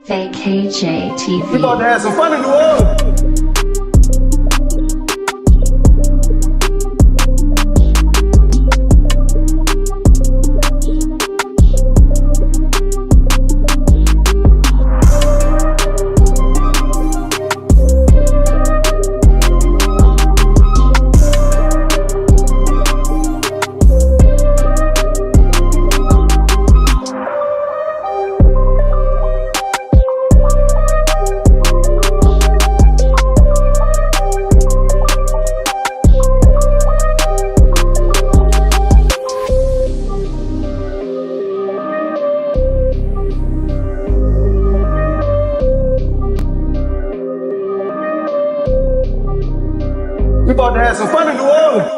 VKJ We about to TV. have some fun in New Orleans. We about to have some fun in New Orleans.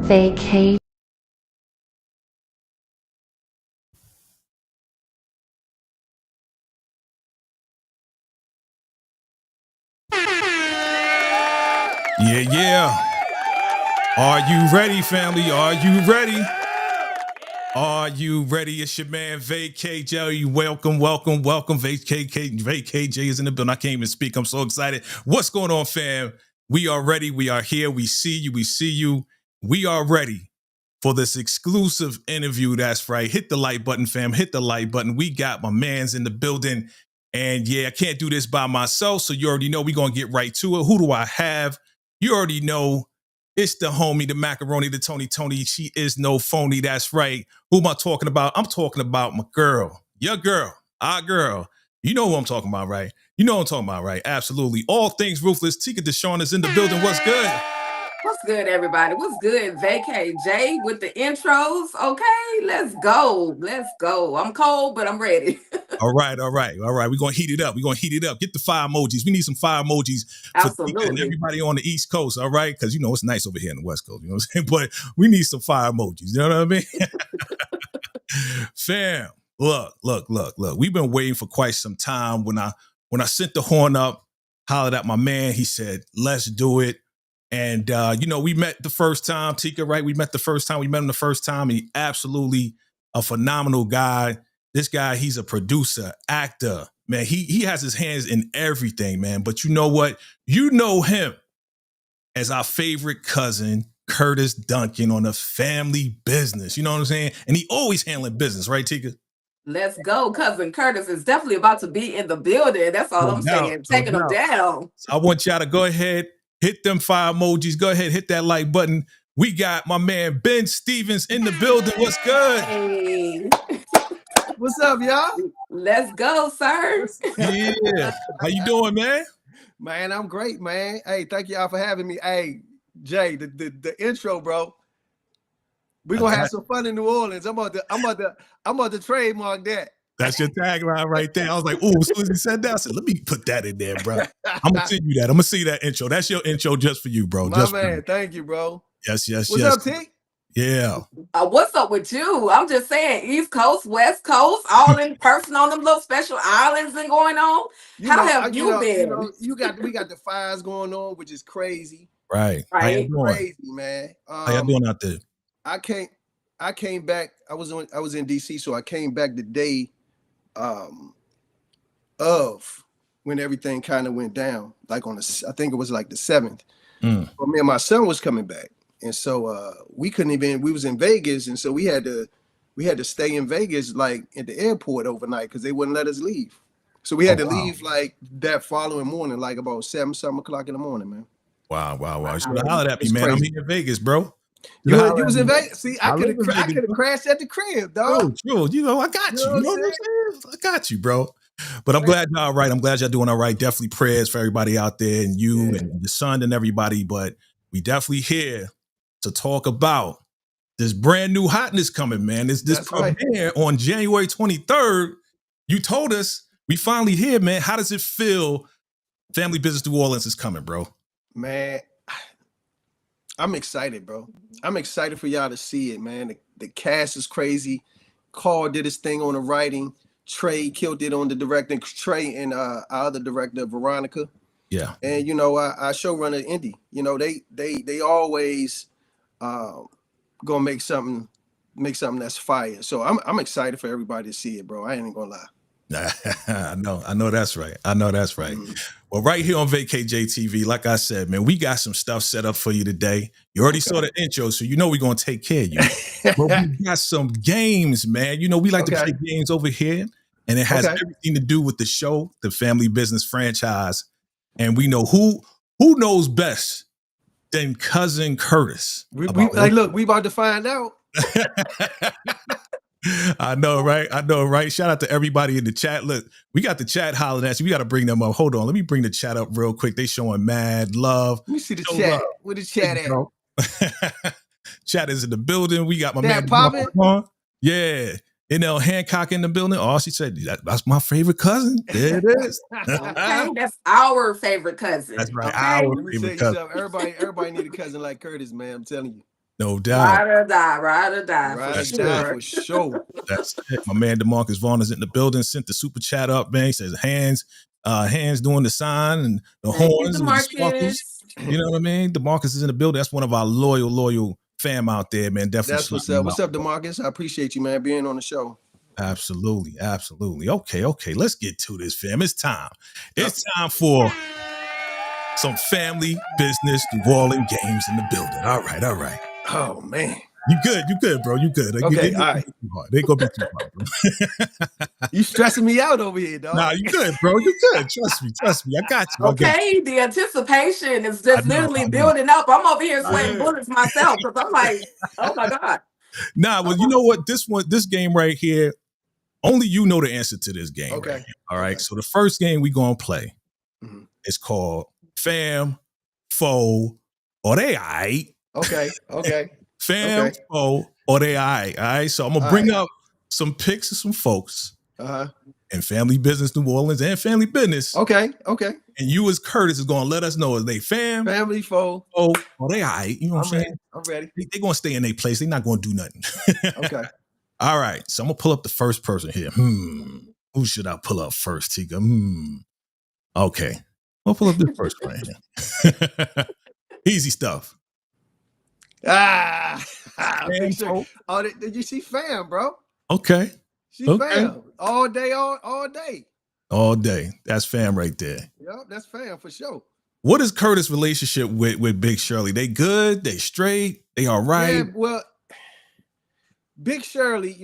VK. Yeah. Are you ready, family? Are you ready? Are you ready? It's your man VKJ. Welcome. VKJ is in the building. I can't even speak. I'm so excited. What's going on, fam? We are ready. We are here. We see you. We are ready for this exclusive interview. That's right. Hit the like button, fam. Hit the like button. We got my mans in the building. And yeah, I can't do this by myself. So you already know we're going to get right to it. Who do I have? You already know. It's the homie, the macaroni, the Tony. She is no phony. That's right. Who am I talking about? I'm talking about my girl, your girl, our girl. You know who I'm talking about, right? You know what I'm talking about, right? Absolutely. All things ruthless. Tika Deshawn is in the building. What's good? What's good, everybody? What's good, VKJ with the intros? Okay, let's go. I'm cold, but I'm ready. All right. We're going to heat it up. Get the fire emojis. We need some fire emojis for Tika and Absolutely. everybody on the East Coast, all right? Because, you know, it's nice over here in the West Coast, you know what I'm saying? But we need some fire emojis, you know what I mean? Fam, look. We've been waiting for quite some time. When I sent the horn up, hollered at my man, he said, let's do it. And, we met the first time, Tika, right? We met him the first time. He absolutely a phenomenal guy. This guy, he's a producer, actor, man. He has his hands in everything, man. But you know what? You know him as our favorite cousin, Curtis Duncan, on the family business. You know what I'm saying? And he always handling business, right, Tika? Let's go. Cousin Curtis is definitely about to be in the building. That's all I'm saying. Taking them down. So I want y'all to go ahead, hit them fire emojis. Go ahead, hit that like button. We got my man Ben Stevens in the building. What's good? Hey, What's up, y'all? let's go, sir. Yeah. How you doing, man? Man, I'm great, man. Hey, thank y'all for having me. Hey, Jay, the intro, bro. We're gonna have some fun in New Orleans. I'm about to trademark that. That's your tagline right there. I was like, oh, as soon as he said that, I said, let me put that in there, bro. I'm gonna send you that. I'm gonna see that intro. That's your intro just for you, bro. My just man, thank you, bro. Yes. What's up, T? Yeah. What's up with you? I'm just saying, East Coast, West Coast, all in person on them little special islands and going on. How have you been? We got the fires going on, which is crazy. Right. How you doing? Crazy, man. How y'all doing out there? I came back. I was in DC, so I came back the day of when everything kind of went down, like I think it was like the 7th. But me and my son was coming back, and so we was in Vegas, and so we had to stay in Vegas, like at the airport overnight, because they wouldn't let us leave. So we had to leave like that following morning, like about 7 o'clock in the morning, man. Wow. You should have hollered at me, man. I'm here in Vegas, bro. You was in Vegas. See, I could have crashed at the crib, dog. True. You know, I got you. You know what I'm saying? I got you, bro. But I'm glad y'all all right. I'm glad y'all doing all right. Definitely prayers for everybody out there and you and your son and everybody. But we definitely here to talk about this brand new hotness coming, man. This premiere on January 23rd. You told us we finally here, man. How does it feel? Family Business New Orleans is coming, bro. Man, I'm excited, bro. I'm excited for y'all to see it, man. The cast is crazy. Carl did his thing on the writing. Trey killed it on the directing. Trey and our other director, Veronica. Yeah. And you know, I showrunner indie. You know, they always gonna make something that's fire. So I'm excited for everybody to see it, bro. I ain't gonna lie. I know that's right. I know that's right. Well, right here on VKJ TV, like I said, man, we got some stuff set up for you today. You already saw the intro, so you know we're gonna take care of you. But we got some games, man. You know, we like to play games over here, and it has everything to do with the show, the family business franchise. And we know who knows best than cousin Curtis. We about to find out. I know, right? I know, right? Shout out to everybody in the chat. Look, we got the chat hollering at you. We got to bring them up. Hold on. Let me bring the chat up real quick. They showing mad love. Let me see the chat. Where the chat at? Chat is in the building. We got my man on. Yeah. NL Hancock in the building. Oh, she said, that's my favorite cousin. There it is. Okay, that's our favorite cousin. That's right. Okay? Our favorite cousin. Everybody need a cousin like Curtis, man. I'm telling you. No doubt. Ride or die. Ride or die for sure. That's it. My man DeMarcus Vaughn is in the building. Sent the super chat up, man. He says hands doing the sign and the horns and the sparkles. You know what I mean? DeMarcus is in the building. That's one of our loyal fam out there, man. Definitely. That's what's up. What's up, DeMarcus? I appreciate you, man, being on the show. Absolutely. Okay. Let's get to this, fam. It's time. It's time for some family business New Orleans games in the building. All right. Oh man. You good, bro. You good. Okay, all right. They gonna be too hard, bro. You stressing me out over here, dog. Nah, you good, bro. You good. Trust me. I got you. Okay, the anticipation is just literally building up. I'm over here sweating bullets myself because I'm like, oh my God. Nah, well, you know what? This game right here, only you know the answer to this game. Okay. Right here. All right. So the first game we gonna play is called Fam, Foe, or They Aight. Okay. Fam, Foe, or They Aight. All right. So I'm gonna bring up some pics of some folks in family business, New Orleans, and family business. Okay. And you as Curtis is gonna let us know is they family, foe, or They Aight. You know what I'm saying? I'm ready. They're gonna stay in their place. They're not gonna do nothing. Okay. All right. So I'm gonna pull up the first person here. Who should I pull up first, Tika? Okay. I'll pull up this first one here. Easy stuff. Sure. Oh, did you see fam, bro? Okay. Fam. All day. All day. That's fam right there. Yep, that's fam for sure. What is Curtis' relationship with Big Shirley? They good? They straight? They all right? Yeah, well, Big Shirley,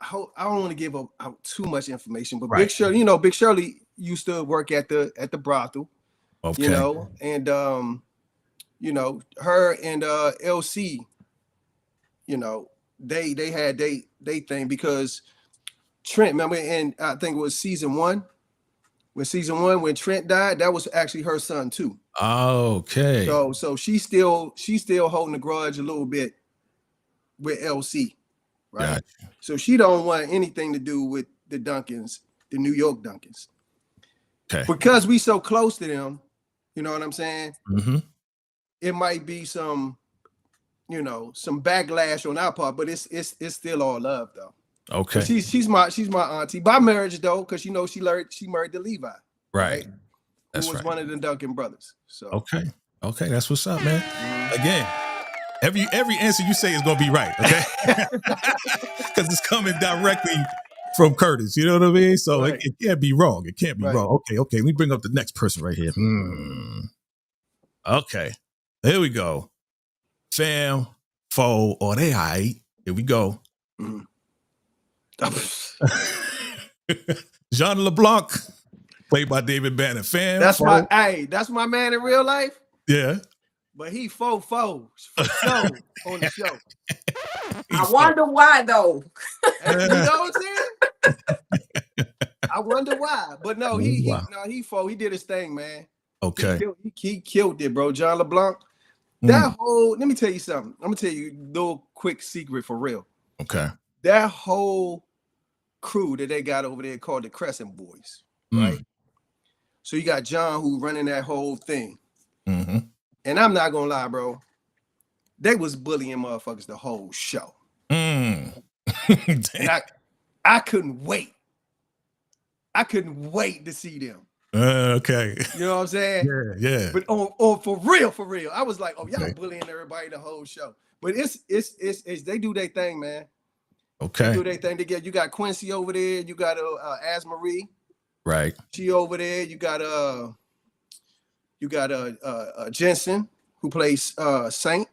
I don't want to give out too much information, but Big Shirley, Big Shirley used to work at the brothel. Okay. And her and LC, they had they thing because Trent, remember, and I think it was season one. When Trent died, that was actually her son too. Okay. So she's still holding a grudge a little bit with LC, right? Gotcha. So she don't want anything to do with the Duncans, the New York Duncans. Okay. Because we so close to them, you know what I'm saying? Mm-hmm. It might be some backlash on our part, but it's still all love though. Okay. She's my auntie by marriage though, because she married to Levi. Right. Who was one of the Duncan brothers. So okay, that's what's up, man. Again, every answer you say is gonna be right, okay? Because it's coming directly from Curtis. You know what I mean? So it can't be wrong. It can't be wrong. Okay. Let me bring up the next person right here. Okay. Here we go. Fam, foe, or They Aight. Here we go. Jean LeBlanc, played by David Banner. Fam, that's my man in real life. Yeah. But he foe for sure on the show. I wonder why though. You know what I'm saying? I wonder why. But no, he foe. He did his thing, man. Okay. He killed it, bro. John LeBlanc. That whole, let me tell you something. I'm gonna tell you a little quick secret for real. Okay. That whole crew that they got over there called the Crescent Boys, right? So you got John who running that whole thing. Mm-hmm. And I'm not gonna lie, bro. They was bullying motherfuckers the whole show. And I couldn't wait. I couldn't wait to see them. Okay. You know what I'm saying? Yeah. But for real, I was like, oh, y'all bullying everybody the whole show. But it's they do their thing, man. Okay. They do their thing together. You got Quincy over there. You got Asmarie. Right. She over there. You got Jensen, who plays Saint.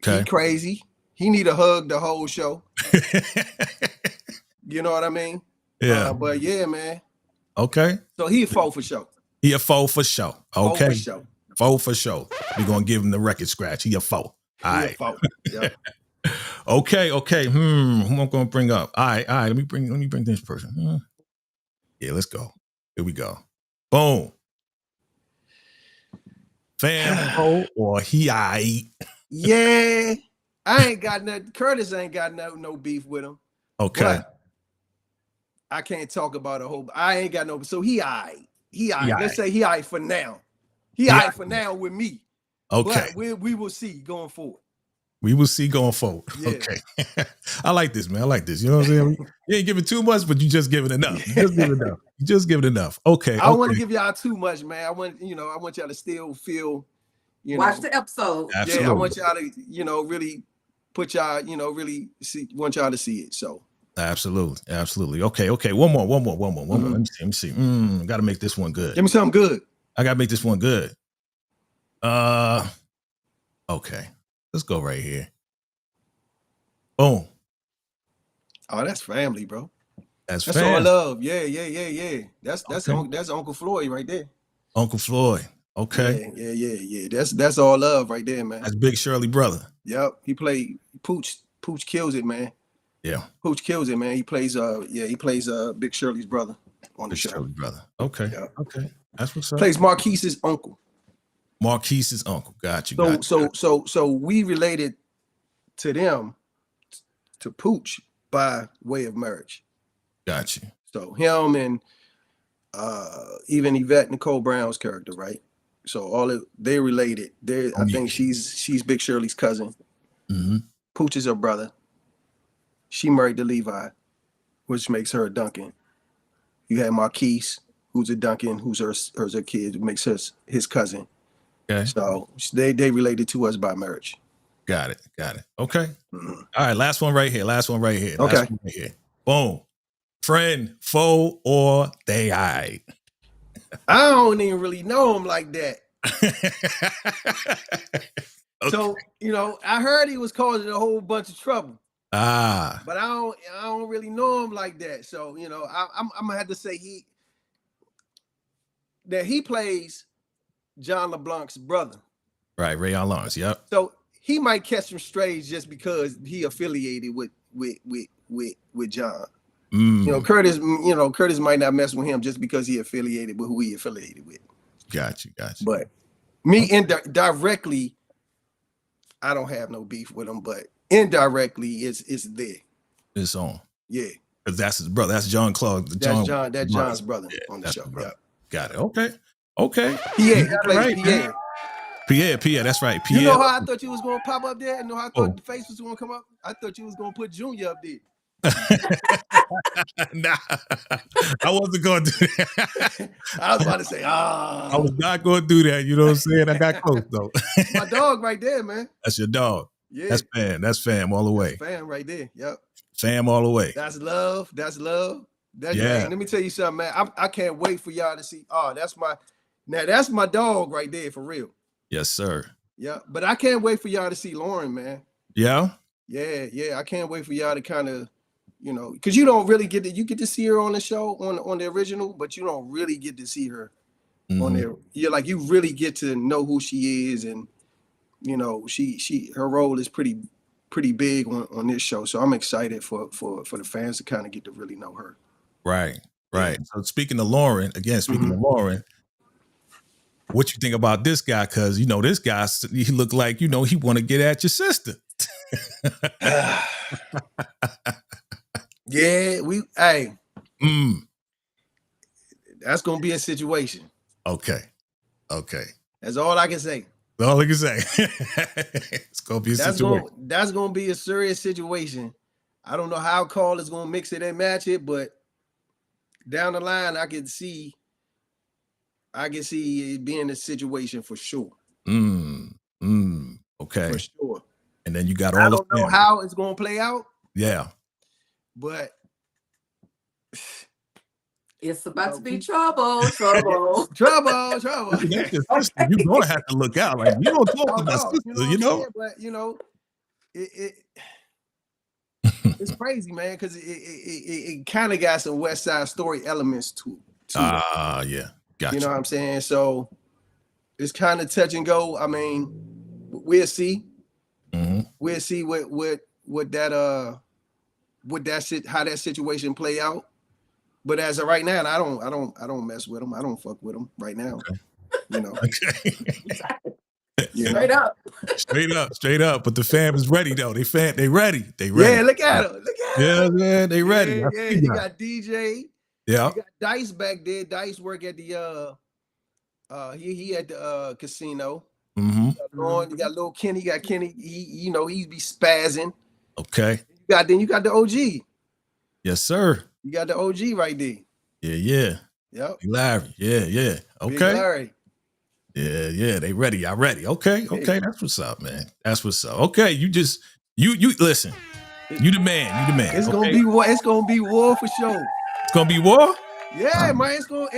Okay. He crazy. He need a hug the whole show. You know what I mean? Yeah. But yeah, man. Okay. So he a foe for show. He a foe for show. Okay. Foe for show. Foe for show. We're gonna give him the record scratch. He a foe. All right. Foe. Yeah. Okay. Who am I gonna bring up? All right. Let me bring this person. Yeah, let's go. Here we go. Boom. Fam foe or he aight? Yeah. I ain't got nothing. Curtis ain't got no beef with him. Okay. But I can't talk about a whole. I ain't got no. So he aight. He aight. Let's say he aight for now. He aight for now with me. Okay. But we will see going forward. We will see going forward. Yeah. Okay. I like this, man. I like this. You know what I'm saying? You ain't giving too much, but you just giving enough. You just giving enough. Okay. I don't want to give y'all too much, man. I want y'all to still feel, watch the episode. Absolutely. Yeah, I want y'all to, really put y'all, really want y'all to see it. So. Absolutely. Okay. One more. Let me see. Got to make this one good. Give me something good. I got to make this one good. Okay. Let's go right here. Boom. Oh, that's family, bro. That's all love. Yeah. That's Uncle Floyd right there. Uncle Floyd. Okay. Yeah. That's all love right there, man. That's Big Shirley brother. Yep. He played Pooch. Pooch kills it, man. Yeah. Pooch kills it, man. He plays Big Shirley's brother on the show. Shirley brother. Okay. Yeah. Okay. That's what's up. Plays Marquise's uncle. Marquise's uncle. Got you. So we related to them, to Pooch, by way of marriage. Got you. So him and even Yvette Nicole Brown's character, right? So they related. I think she's Big Shirley's cousin. Mm-hmm. Pooch is her brother. She married to Levi, which makes her a Duncan. You had Marquise, who's a Duncan, who's her kid, makes her his cousin. Okay. So they related to us by marriage. Got it. Okay. Mm-hmm. All right. Last one right here. Okay. Boom. Friend, foe, or they aight? I don't even really know him like that. Okay. So, I heard he was causing a whole bunch of trouble. But I don't really know him like that. So, I'm gonna have to say he plays John LeBlanc's brother. Right, Ray Lawrence. Yep. So he might catch some strays just because he affiliated with John. Curtis might not mess with him just because he affiliated with who he affiliated with. Got you. But me directly, I don't have no beef with him, but indirectly it's there. It's on. Yeah. Because that's his brother. That's John Claude. That's John's brother on the show. Yeah. Got it. Okay. Pierre, he plays Pierre. Pierre, that's right. Pierre. You know how I thought you was gonna pop up there? You know how I thought the face was gonna come up? I thought you was gonna put Junior up there. Nah, I wasn't going to do that. I was about to say, I was not going to do that. You know what I'm saying? I got close though. My dog right there, man. That's your dog. Yeah. That's fam all the way. That's fam right there. Yep. Fam all the way. That's love. Man, let me tell you something, man. I can't wait for y'all to see. Oh, that's my dog right there for real. Yes, sir. Yeah, but I can't wait for y'all to see Lauren, man. Yeah. Yeah. I can't wait for y'all to kind of, because you don't really get to see her on the show on the original, but you don't really get to see her on there. You really get to know who she is, and her role is pretty big on this show. So I'm excited for the fans to kind of get to really know her. Right. So speaking of Lauren, what you think about this guy? Because this guy, he looked like he want to get at your sister. Yeah, that's gonna be a situation. Okay. That's all I can say. It's gonna be a situation. That's gonna be a serious situation. I don't know how Carl is gonna mix it and match it, but down the line, I can see I can see it being a situation for sure. Okay. For sure. And then you got all I don't know how it's gonna play out. Yeah. But it's about to be trouble. Trouble. That's your sister. You're gonna have to look out. Like, you don't talk to my sister, you know? But it's crazy, man, because it kind of got some West Side Story elements to it. Yeah. Gotcha. You know what I'm saying? So it's kind of touch and go. I mean, we'll see. We'll see how that situation play out. But as of right now, I don't mess with them. I don't fuck with them right now. Okay. You know. Okay. Straight up. But the fam is ready though. They ready. Yeah, look at them. Yeah, man, they ready. Yeah, you got DJ. Yeah. You got Dice back there. Dice work at the he at the casino. You got little Kenny. You got Kenny. He be spazzing. Okay. You got the OG. Yes, sir. You got the OG right there. Yeah. Yep. Larry. Yeah. Okay. Big Larry. Yeah. They ready. Y'all ready. Okay. That's what's up, man. That's what's up. Okay. You listen. You the man. It's gonna be war. It's gonna be war for sure. It's gonna be war? Yeah, man. It's gonna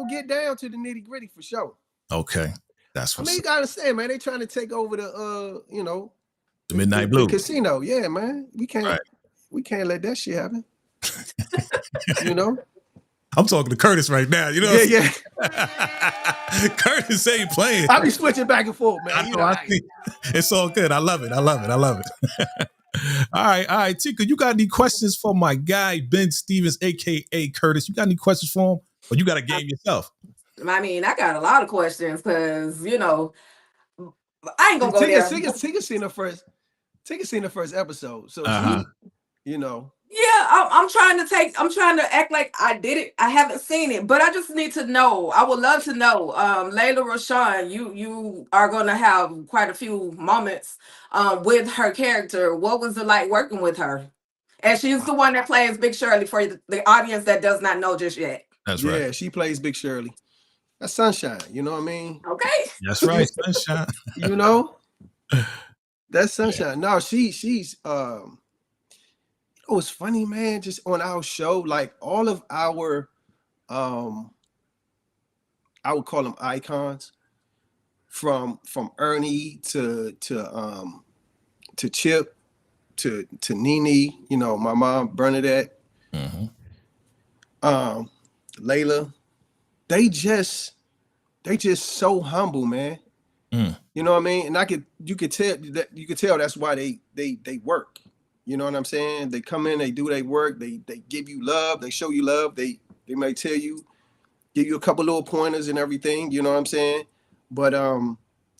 get down to the nitty gritty for sure. Okay. That's what's you gotta understand, man. They trying to take over the the Midnight Blue casino. Yeah, man. We can't let that shit happen. You know? I'm talking to Curtis right now. You know? Yeah. Curtis ain't playing. I'll be switching back and forth, man. It's all good. I love it. All right, Tika, you got any questions for my guy, Ben Stevens, aka Curtis? You got any questions for him? Or you got a game yourself? I mean, I got a lot of questions because, I ain't gonna go there. Tika seen the first episode. So she, Yeah, I'm trying to act like I did it. I haven't seen it, but I just need to know. I would love to know. Layla Rashawn, you are gonna have quite a few moments with her character. What was it like working with her? And she's the one that plays Big Shirley for the audience that does not know just yet. That's right. Yeah, she plays Big Shirley. That's Sunshine, you know what I mean? Okay. That's right, Sunshine. That's Sunshine. No, she's it was funny, man, just on our show, like all of our I would call them icons, from Ernie to Chip to Nene, my mom Bernadette, Layla, they just so humble, man. You know what I mean? And you could tell that's why they work. You know what I'm saying? They come in, they do their work, they give you love, they show you love, they may tell you, give you a couple little pointers and everything, you know what I'm saying? But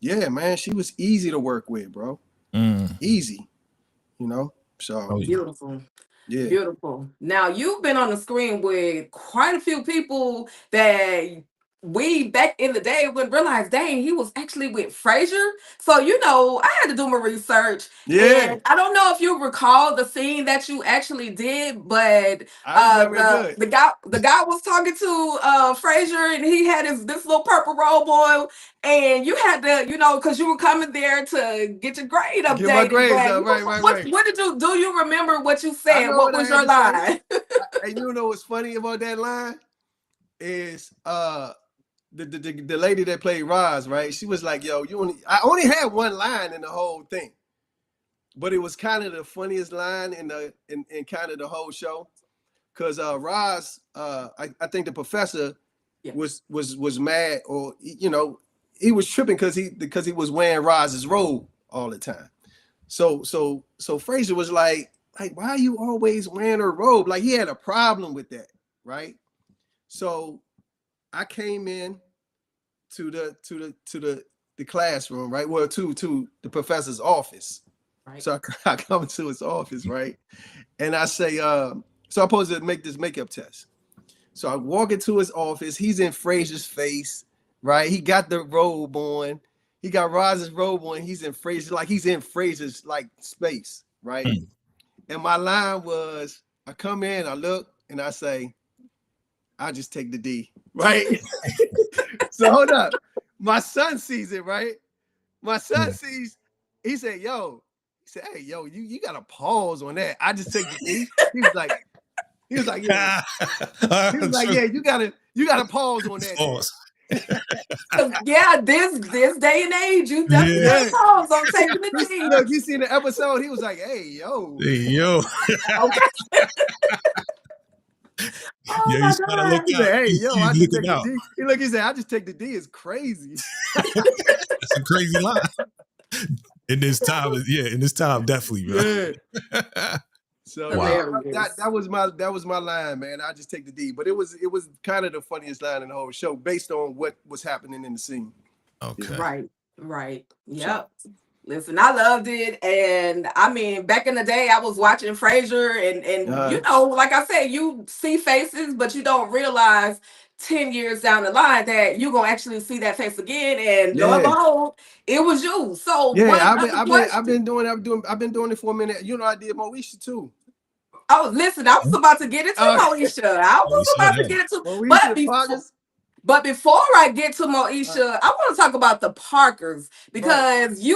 yeah, man, she was easy to work with, bro. Easy, so beautiful. Yeah. Beautiful. Now you've been on the screen with quite a few people that we back in the day would realize, dang, he was actually with Frasier. So I had to do my research. Yeah. And I don't know if you recall the scene that you actually did, but the guy was talking to Frasier, and he had this little purple robe on, and you had to, because you were coming there to get your grade updated. Get my grades up, right. What did you do? You remember what you said? What was your line? And what's funny about that line is the lady that played Roz, right? She was like, "Yo, I only had one line in the whole thing, but it was kind of the funniest line in kind of the whole show, because Roz, I think the professor was mad, or he was tripping because he was wearing Roz's robe all the time. So Frasier was like, why are you always wearing her robe? Like, he had a problem with that, right? So I came in to the classroom, right? Well, to the professor's office. Right. So I come into his office, right? And I say, so I'm supposed to make this makeup test. So I walk into his office. He's in Frasier's face, right? He got the robe on. He got Roz's robe on. He's in Frasier's like space, right? And my line was, I come in, I look, and I say, I just take the D, right? So hold up. My son sees it, right? My son sees, he said, yo, hey, yo, you gotta pause on that. I just take the D. He was like, yeah. He was like, yeah, you gotta pause on that. Pause. Yeah, this day and age, you definitely gotta pause on taking the D. Look, you seen the episode? He was like, hey, yo. Hey, yo. Okay. Oh Yeah, my he's trying to look He out. said, hey, yo, I just take out. the D. He said, I just take the D. It's crazy. That's a crazy line. In this time, definitely, bro. Yeah. So Wow. that was my line, man. I just take the D. But it was kind of the funniest line in the whole show based on what was happening in the scene. Okay. Right. Yep. Listen, I loved it. And I mean, back in the day, I was watching Frasier and you know, like I said, you see faces, but you don't realize 10 years down the line that you're gonna actually see that face again. And lo and behold, it was you. So I've been doing it for a minute. You know, I did Moesha too. Oh, listen, I was about to get into Moesha. I was about to get into Moesha, but before I get to Moesha, I want to talk about the Parkers because you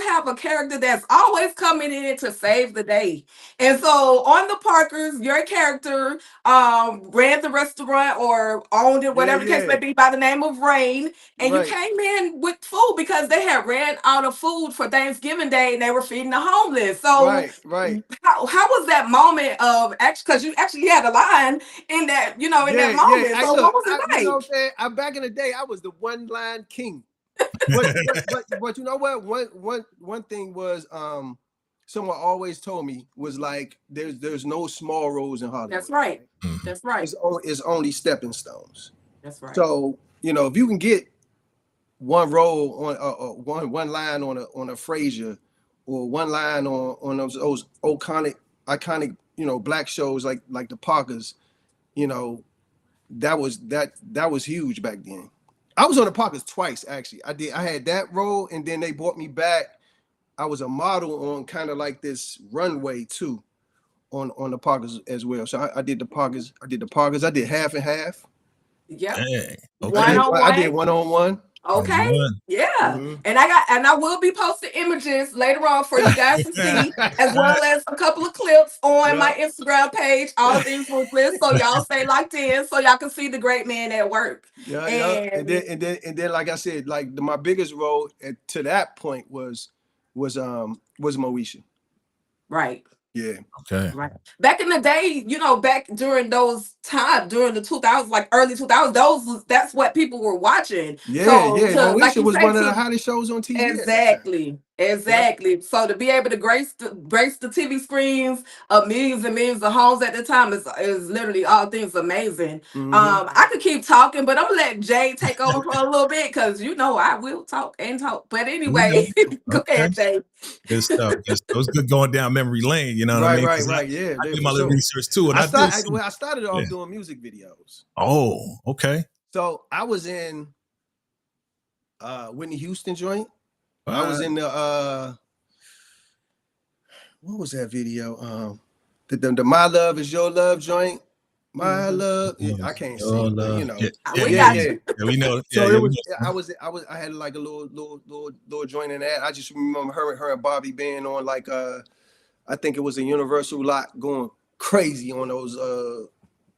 have a character that's always coming in to save the day. And so on the Parkers, your character ran the restaurant or owned it, whatever the case may be, by the name of Rain. And you came in with food because they had ran out of food for Thanksgiving Day and they were feeding the homeless. So how was that moment of actually, because you actually had a line in that, in that moment. So what was it like? You know what I'm saying? Back in the day, I was the one line king. But you know what? One thing was someone always told me was like there's no small roles in Hollywood. That's right. That's right. It's only stepping stones. That's right. So if you can get one role on one line on a Frasier or one line on those iconic black shows like the Parkers, that was huge back then. I was on the Parkers twice actually. I had that role and then they brought me back. I was a model on kind of like this runway too on the Parkers as well. So I did the Parkers. I did half and half. Yeah. Okay. I did one-on-one. Okay. Yeah. And I will be posting images later on for you guys to see, as well as a couple of clips on my Instagram page, All Things Ruthless. So y'all stay locked in so y'all can see the great man at work. And then like I said, like my biggest role to that point was Moesha. Right. Yeah. Okay. Right. Back in the day, back during those times, during the 2000s, like early 2000s, that's what people were watching. Yeah, Moesha was one of the hottest shows on TV. Exactly. Yep. So to be able to grace the TV screens of millions and millions of homes at the time is literally all things amazing. I could keep talking, but I'm gonna let Jay take over for a little bit because I will talk and talk. But anyway, go ahead, Jay. Good stuff. It was good going down memory lane. You know what I mean? Right. Yeah. I did my little research too, and I started off doing music videos. Oh, okay. So I was in Whitney Houston joint. I was in the what was that video? The My Love Is Your Love joint. My love, I can't sing, but we know. So it was. I had like a little joint in that. I just remember her and Bobby being on like I think it was a Universal lot going crazy on those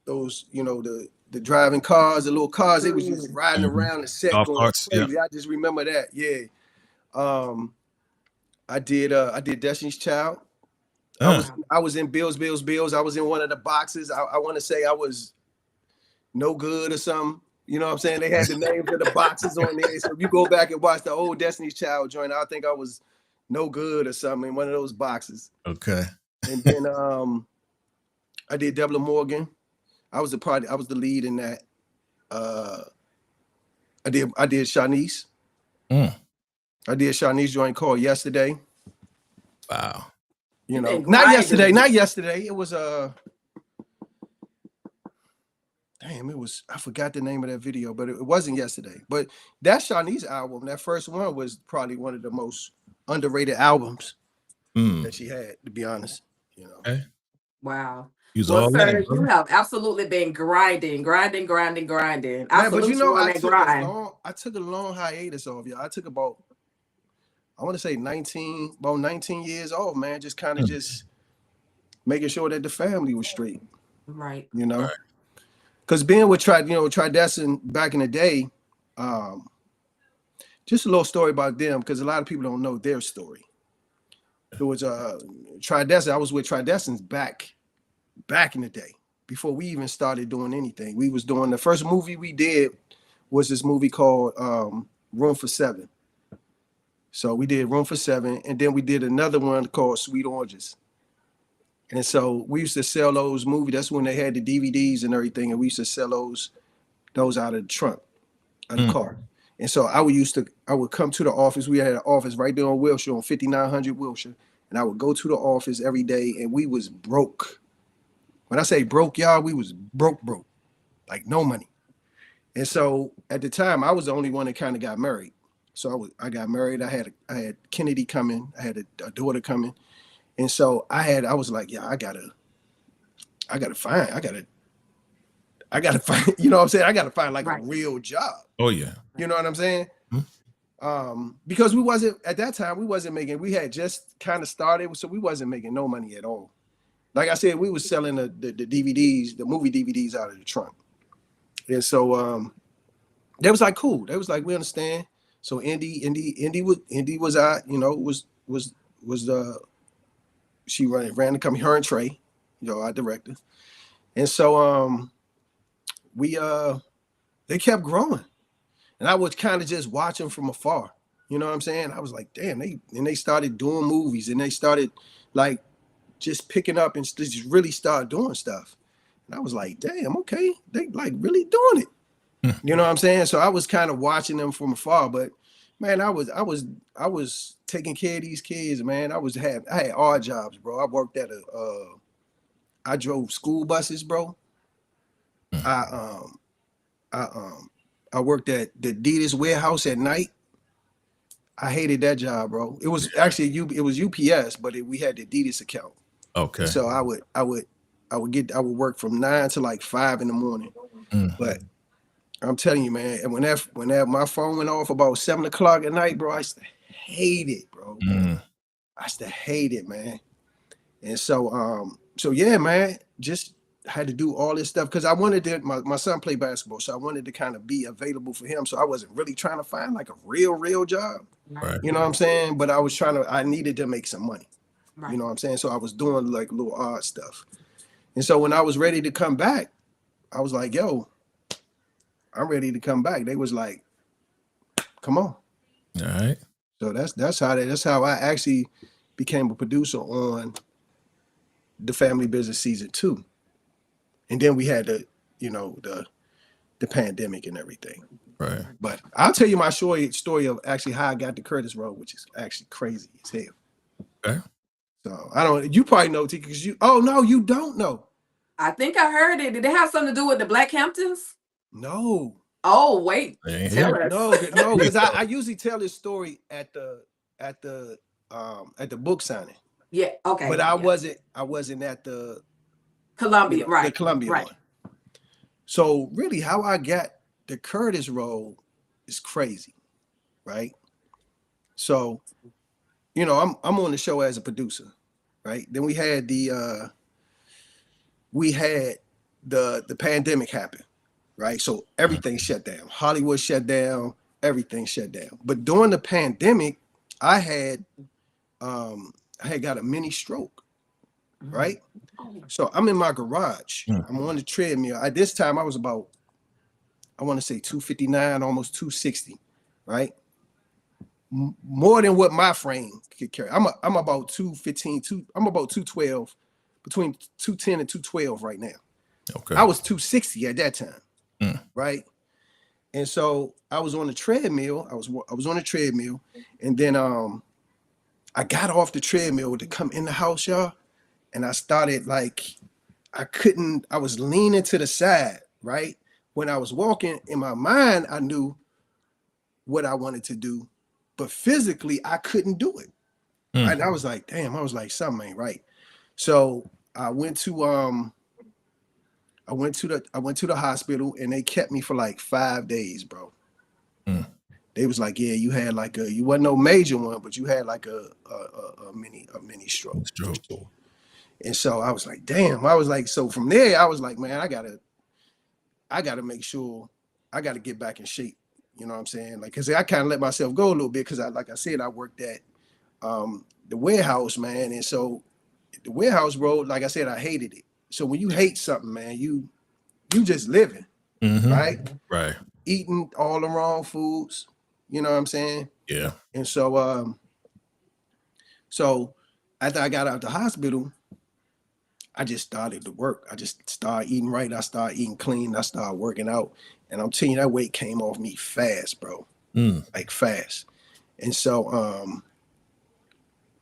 the driving cars, the little cars. They was just riding around the set Golf going carts, crazy. I just remember that. Yeah. I did Destiny's Child. I was in Bills. I was in one of the boxes. I want to say I was No Good or something. You know what I'm saying? They had the names of the boxes on there. So if you go back and watch the old Destiny's Child joint, I think I was No Good or something in one of those boxes. Okay. And then I did Deborah Morgan. I was the lead in that. I did Shanice. I did Shanice joint called Yesterday. Wow. Not yesterday. It was I forgot the name of that video, but it wasn't yesterday. But that Shanice album, that first one, was probably one of the most underrated albums that she had, to be honest. Okay. Wow. He's Well, all sir, in, you brother. have absolutely been grinding. I Man, but you salute know, you on that grind. I took a long hiatus off, y'all. I took about, I want to say about 19 years old, man. Just kind of Mm. just making sure that the family was straight, Right. you know. Right. Because being with Tridescent back in the day, um, just a little story about them, because a lot of people don't know their story. It was Tridescent. I was with Tridescent back in the day, before we even started doing anything. We was doing the first movie we did was this movie called Room for Seven. So we did Room for Seven, and then we did another one called Sweet Oranges. And so we used to sell those movies. That's when they had the DVDs and everything, and we used to sell those out of the trunk of the Mm. car. And so I would come to the office. We had an office right there on Wilshire, on 5900 Wilshire, and I would go to the office every day, and we was broke. When I say broke, y'all, we was broke, like no money. And so at the time, I was the only one that kind of got married. So I got married. I had Kennedy coming. I had a daughter coming, and so I was like, yeah, I gotta find. You know what I'm saying? I gotta find like a Right. real job. Oh yeah. You know what I'm saying? Mm. Because we wasn't at that time. We wasn't making. We had just kind of started, so we wasn't making no money at all. Like I said, we was selling the DVDs, the movie DVDs out of the trunk, and so they was like, cool. They was like, we understand. So Indy was out, was she ran the company, her and Trey, our director. And so we they kept growing. And I was kind of just watching from afar. You know what I'm saying? I was like, damn, they started doing movies, and they started like just picking up and just really start doing stuff. And I was like, damn, okay, they like really doing it. Mm. You know what I'm saying? So I was kind of watching them from afar, but man, I was taking care of these kids, man. I had odd jobs, bro. I worked at I drove school buses, bro. Mm. I I I worked at the Adidas warehouse at night. I hated that job, bro. It was actually it was UPS, but we had the Adidas account. And Okay. so I would work from 9 to like 5 in the morning. Mm. But I'm telling you, man, and when my phone went off about 7 o'clock at night, bro, I used to hate it, bro. Mm. I used to hate it, man. And so yeah, man, just had to do all this stuff because I wanted to. My son played basketball, so I wanted to kind of be available for him. So I wasn't really trying to find like a real job. Right. You know what I'm saying? But I needed to make some money. Right. You know what I'm saying? So I was doing like little odd stuff. And so when I was ready to come back, I was like, yo, I'm ready to come back. They was like, come on. All right. So that's how I actually became a producer on the Family Business season 2. And then we had the pandemic and everything. Right. But I'll tell you my story of actually how I got the Curtis role, which is actually crazy as hell. Okay. So you probably know, T, because oh no, you don't know. I think I heard it. Did it have something to do with the Black Hamptons? No. Oh, wait. Tell us. No, because I usually tell this story at the book signing. Yeah, okay. But I wasn't at the Columbia, right. The Columbia right. one. So really how I got the Curtis role is crazy, right? So, I'm on the show as a producer, right? Then we had the pandemic happen, right? So everything shut down. Hollywood shut down, everything shut down. But during the pandemic, I had got a mini stroke, right? So I'm in my garage. I'm on the treadmill. At this time, I was about, I want to say 259, almost 260, right? More than what my frame could carry. I'm about 215, I'm about 212, between 210 and 212 right now. Okay. I was 260 at that time, right? And so I was on the treadmill. I was on the treadmill, and then I got off the treadmill to come in the house, y'all, and I started like I was leaning to the side, right? When I was walking in my mind, I knew what I wanted to do, but physically I couldn't do it. Right? And I was like, damn, something ain't right. So I went to I went to the hospital and they kept me for like 5 days, bro. They was like, yeah, you had like you wasn't no major one, but you had like a mini stroke. And so I was like, damn. I was like, so from there, I was like, man, I gotta make sure I gotta get back in shape. You know what I'm saying? Like, cause I kind of let myself go a little bit because like I said, I worked at the warehouse, man. And so the warehouse, bro, like I said, I hated it. So when you hate something, man, you just living, right? Right. Eating all the wrong foods. You know what I'm saying? Yeah. And so so after I got out the hospital, I just started to work. I just started eating right. I started eating clean. I started working out. And I'm telling you, that weight came off me fast, bro. Like fast. And so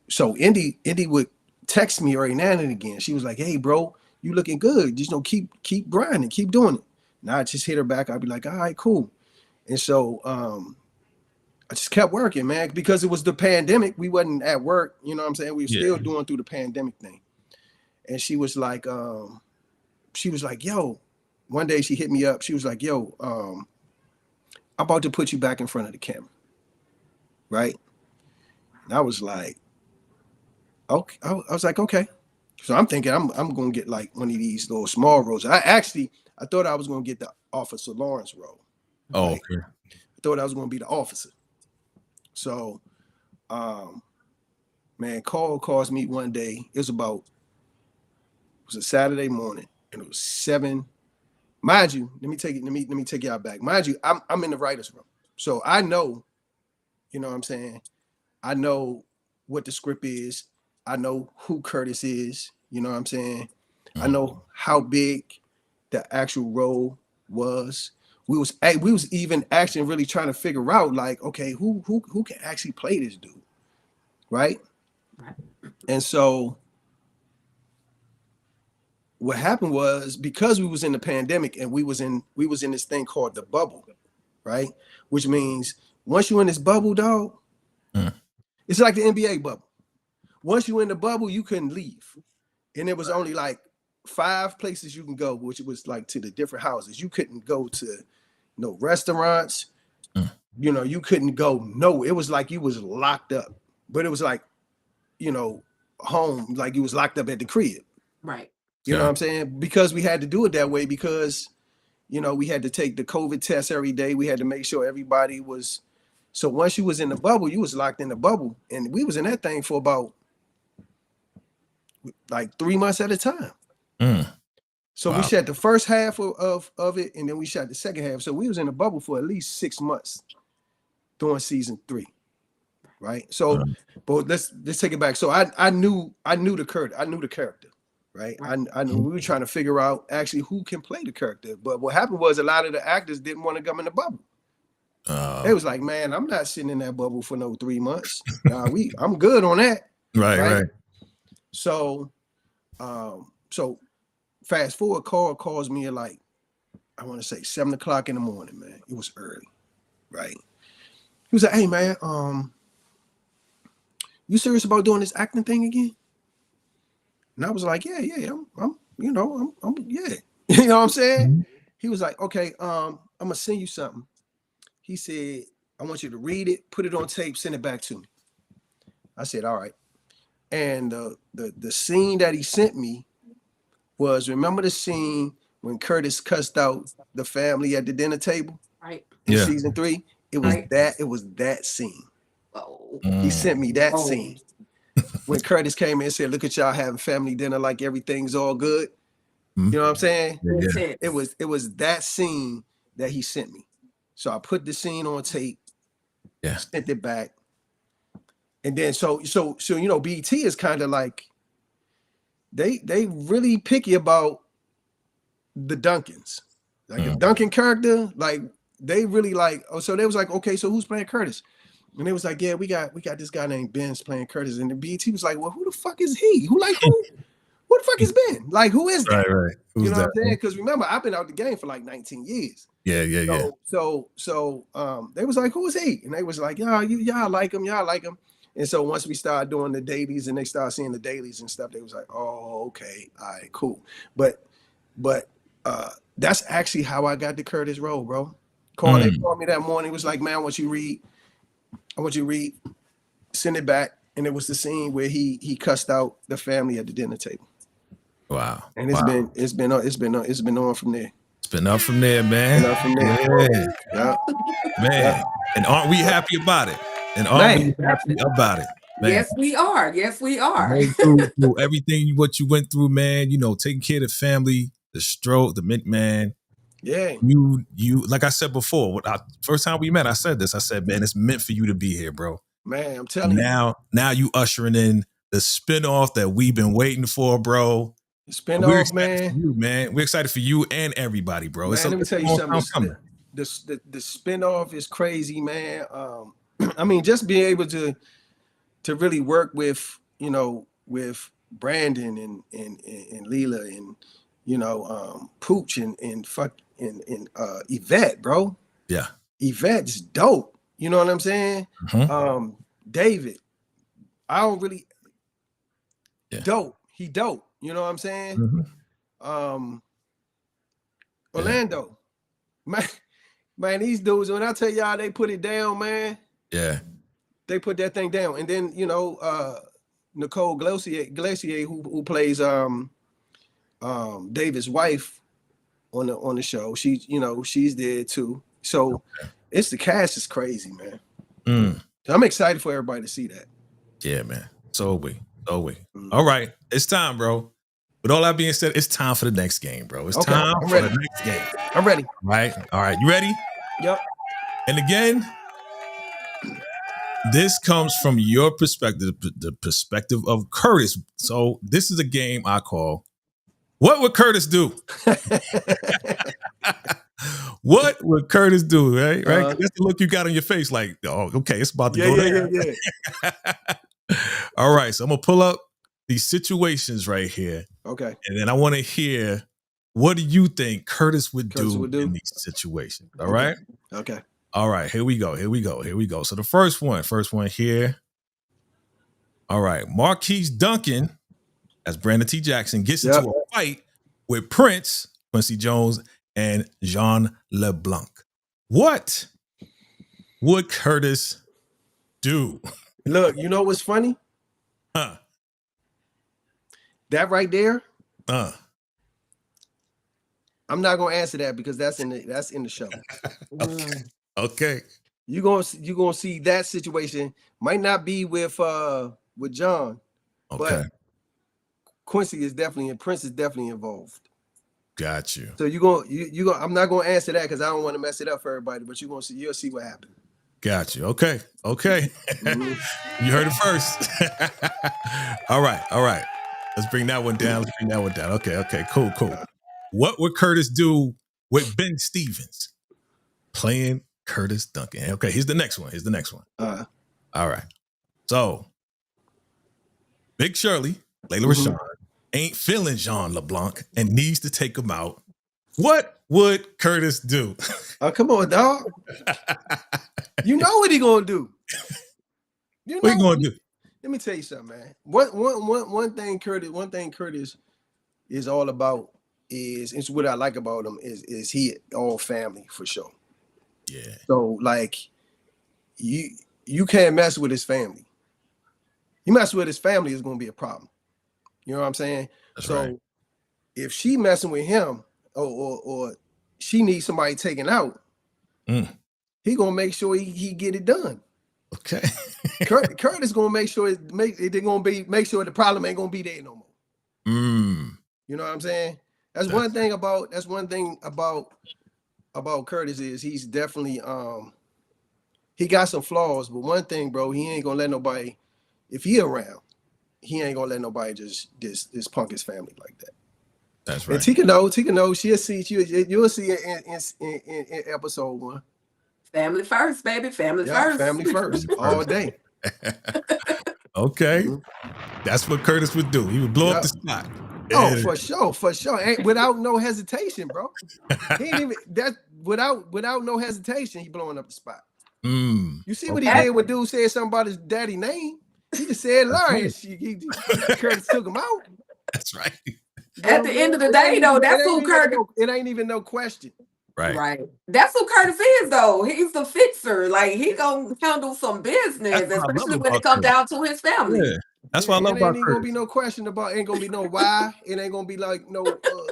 so Indy would text me every now and again. She was like, hey, bro, you looking good. Just keep grinding, keep doing it. Now I just hit her back. I'd be like, all right, cool. And so I just kept working, man, because it was the pandemic. We wasn't at work, you know what I'm saying? We were still doing through the pandemic thing. And she was like, yo, one day she hit me up. She was like, yo, I'm about to put you back in front of the camera. Right? And I was like, okay. I was like, okay. So I'm thinking I'm gonna get like one of these little small roles. I thought I was gonna get the Officer Lawrence role. Oh, right? okay. I thought I was gonna be the officer. So man, Carl calls me one day. It was a Saturday morning, and it was 7. Mind you, let me take y'all back. Mind you, I'm in the writer's room. So I know, you know what I'm saying? I know what the script is. I know who Curtis is, you know what I'm saying? I know how big the actual role was. We was even actually really trying to figure out, like, okay, who can actually play this dude, right? And so what happened was, because we was in the pandemic and we was in this thing called the bubble, right? Which means once you're in this bubble, dog, it's like the NBA bubble. Once you're in the bubble, you couldn't leave, and it was only like 5 places you can go, which was like to the different houses. You couldn't go to no restaurants. You know, you couldn't go. No, it was like you was locked up. But it was like, you know, home, like you was locked up at the crib. Right. You know what I'm saying? Because we had to do it that way because, you know, we had to take the COVID test every day. We had to make sure everybody was. So once you was in the bubble, you was locked in the bubble. And we was in that thing for about like 3 months at a time. So we shot the first half of it, and then we shot the second half. So we was in the bubble for at least 6 months during season 3. Right. So, but let's take it back. So I knew the character. Right. I knew we were trying to figure out actually who can play the character. But what happened was a lot of the actors didn't want to come in the bubble. They was like, man, I'm not sitting in that bubble for no 3 months. I'm good on that. Right. So so fast forward, Carl calls me at like, I want to say 7 o'clock in the morning, man. It was early. Right. He was like, hey man, you serious about doing this acting thing again? And I was like, yeah, I'm you know yeah. You know what I'm saying? He was like, okay, I'm gonna send you something. He said, I want you to read it, put it on tape, send it back to me. I said, all right. And the scene that he sent me was, remember the scene when Curtis cussed out the family at the dinner table? Right. In season 3? It was that scene. He sent me that scene. When Curtis came in and said, look at y'all having family dinner like everything's all good. You know what I'm saying? Yeah. It was that scene that he sent me. So I put the scene on tape, sent it back. And then so you know, BET is kind of like, they really picky about the Duncans. Like the Duncan character, like they really like, so they was like, okay, so who's playing Curtis? And they was like, yeah, we got this guy named Ben's playing Curtis. And the BET was like, well, who the fuck is he? Who the fuck is Ben? Like, who is that? Right. Who's you know what I'm saying? Because remember, I've been out the game for like 19 years. Yeah. So they was like, who is he? And they was like, y'all like him. And so once we started doing the dailies and they started seeing the dailies and stuff, they was like, oh, okay, all right, cool. But That's actually how I got the Curtis role, bro. They called me that morning. Was like, man, I want you to read, send it back. And it was the scene where he cussed out the family at the dinner table. Wow. And it's been on from there. It's been up from there, man. Up from there. Yeah. Man. And aren't we happy about it? And aren't we happy about it? Man. Yes, we are. Yes, we are. Through everything what you went through, man, you know, taking care of the family, the stroke, the man. Yeah. You like I said before, first time we met, I said this. I said, man, it's meant for you to be here, bro. Man, I'm telling you. Now you ushering in the spinoff that we've been waiting for, bro. Spinoff, man. For you, man. We're excited for you and everybody, bro. Man, let me tell you something. The spinoff is crazy, man. I mean, just being able to really work with, you know, with Brandon and Leela and, you know, Pooch and Yvette, bro. Yeah. Yvette's dope. You know what I'm saying? Mm-hmm. David, I don't really dope. He dope. You know what I'm saying? Mm-hmm. Orlando, man, these dudes, when I tell y'all they put it down, man. Yeah. They put that thing down. And then, you know, Nicole Glacier who plays David's wife on the show. She's, you know, she's there too. So it's the cast is crazy, man. I'm excited for everybody to see that. Yeah, man. So are we. All right. It's time, bro. With all that being said, it's time for the next game, bro. It's time for the next game. I'm ready. All right. You ready? Yep. And again, this comes from your perspective, the perspective of Curtis. So this is a game I call What Would Curtis Do? What would Curtis do, right? That's the look you got on your face, like, oh, okay, it's about to go there. Yeah. All right, so I'm gonna pull up these situations right here. Okay. And then I want to hear, what do you think Curtis would do in these situations? All right? Okay. All right, here we go. So the first one here. All right, Marquise Duncan, as Brandon T. Jackson, gets into a fight with Prince, Quincy Jones, and Jean LeBlanc. What would Curtis do? Look, you know what's funny? That right there. I'm not gonna answer that because that's in the show. Okay. You gonna see that situation. Might not be with John, but Quincy is definitely and Prince is definitely involved. Got you. So you I'm not gonna answer that because I don't want to mess it up for everybody. But you'll see what happens. Got you. Okay. Mm-hmm. You heard it first. All right. Let's bring that one down. Okay. Cool. What would Curtis do with Ben Stevens playing Curtis Duncan? Okay, here's the next one. All right. So, Big Shirley, Layla Rashawn, ain't feeling Jean LeBlanc and needs to take him out. What would Curtis do? Oh, come on, dog. You know what he gonna do. What he gonna do? Let me tell you something, man. One thing Curtis is all about is what I like about him is he all family for sure. Yeah. So like you can't mess with his family. You mess with his family, it's gonna be a problem. You know what I'm saying? That's so right. If she messing with him or she needs somebody taken out, he gonna make sure he get it done. Okay. Curtis gonna make sure make sure the problem ain't gonna be there no more. You know what I'm saying? That's one thing about Curtis is he's definitely he got some flaws, but one thing, bro, he ain't gonna let nobody, if he around, he ain't gonna let nobody just punk his family like that. That's right. And Tika know, you'll see it in episode 1. Family first, baby. Family first all day. Okay. That's what Curtis would do. He would blow up the spot. Oh, for sure. Without no hesitation, bro. He ain't even that without no hesitation, he blowing up the spot. You see what he did when dude said something about his daddy name? He just said Larry. Curtis took him out. That's right. At the end of the day, though, that's who Curtis. It ain't even no question. Right. That's who Curtis is, though. He's the fixer. Like, he gonna handle some business, especially when it comes down to his family. Yeah. That's what I love about It ain't gonna be no question about. Ain't gonna be no why. It ain't gonna be like no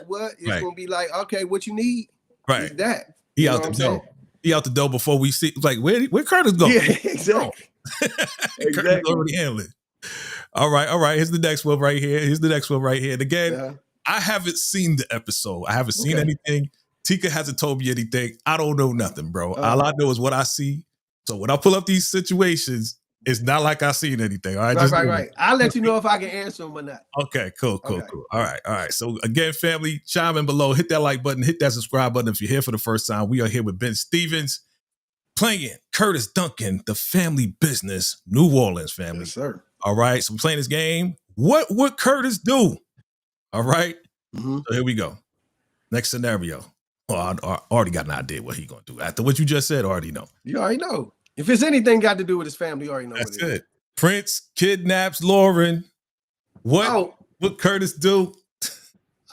what. It's gonna be like, okay, what you need. Right. Is that he out the door. He out the door before we see. Like, where Curtis go? Yeah, exactly. Curtis already handling. All right. Here's the next one right here. And again, I haven't seen the episode. I haven't seen anything. Tika hasn't told me anything. I don't know nothing, bro. All I know is what I see. So when I pull up these situations, it's not like I seen anything. All right. Right. I'll let you know if I can answer them or not. Okay, cool. All right. So again, family, chime in below, hit that like button, hit that subscribe button. If you're here for the first time, we are here with Ben Stevens playing Curtis Duncan, the family business, New Orleans family. Yes, sir. All right. So we're playing this game. What would Curtis do? All right. So here we go. Next scenario. Well, I already got an idea what he's going to do. After what you just said, I already know. You already know. If it's anything got to do with his family, you already know. That's it. Prince kidnaps Lauren. What would Curtis do?